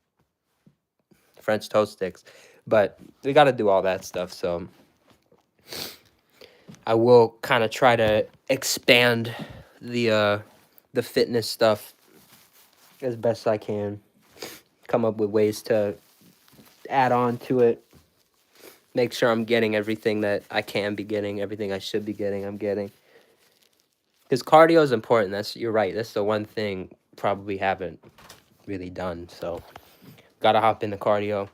French toast sticks. But we got to do all that stuff. So I will kind of try to expand the fitness stuff as best I can. Come up with ways to add on to it. Make sure I'm getting everything that I can be getting, everything I should be getting, I'm getting. Because cardio is important. You're right. That's the one thing probably haven't really done. So gotta hop in the cardio.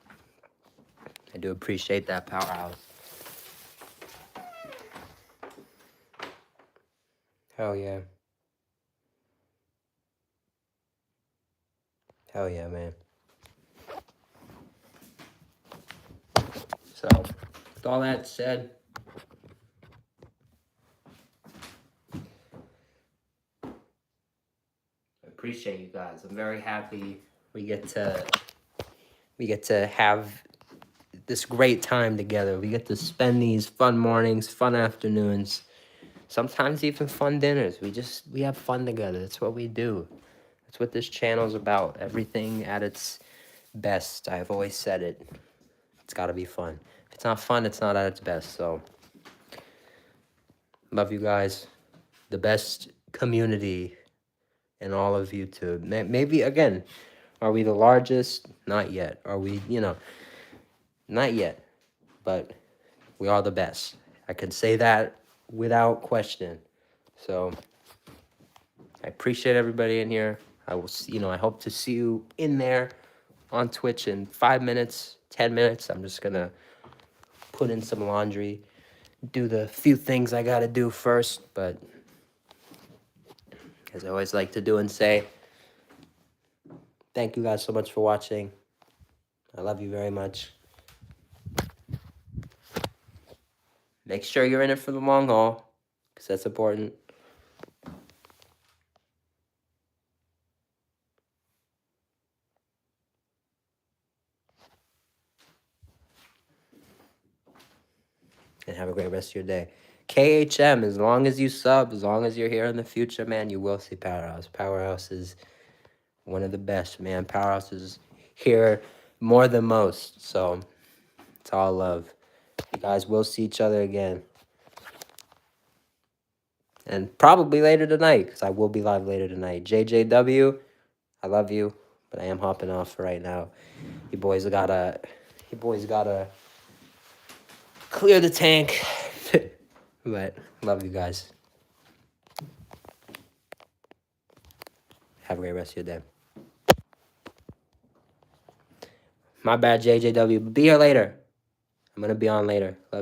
I do appreciate that, Powerhouse. Hell yeah. Hell yeah, man. So, with all that said, I appreciate you guys. I'm very happy we get to have this great time together. We get to spend these fun mornings, fun afternoons, sometimes even fun dinners. We have fun together. That's what we do. That's what this channel's about. Everything at its best. I've always said it. It's got to be fun. If it's not fun, it's not at its best. So, love you guys. The best community in all of YouTube. Maybe, again, are we the largest? Not yet. Are we, not yet. But we are the best. I can say that without question. So, I appreciate everybody in here. I will, I hope to see you in there on Twitch in 5 minutes, 10 minutes. I'm just gonna put in some laundry, do the few things I gotta do first, but as I always like to do and say, thank you guys so much for watching. I love you very much. Make sure you're in it for the long haul, because that's important. And have a great rest of your day. KHM, as long as you sub, as long as you're here in the future, man, you will see Powerhouse. Powerhouse is one of the best, man. Powerhouse is here more than most, so it's all love. You guys will see each other again. And probably later tonight, because I will be live later tonight. JJW, I love you, but I am hopping off for right now. You boys gotta clear the tank. But love you guys. Have a great rest of your day. My bad, JJW. Be here later. I'm gonna be on later. Love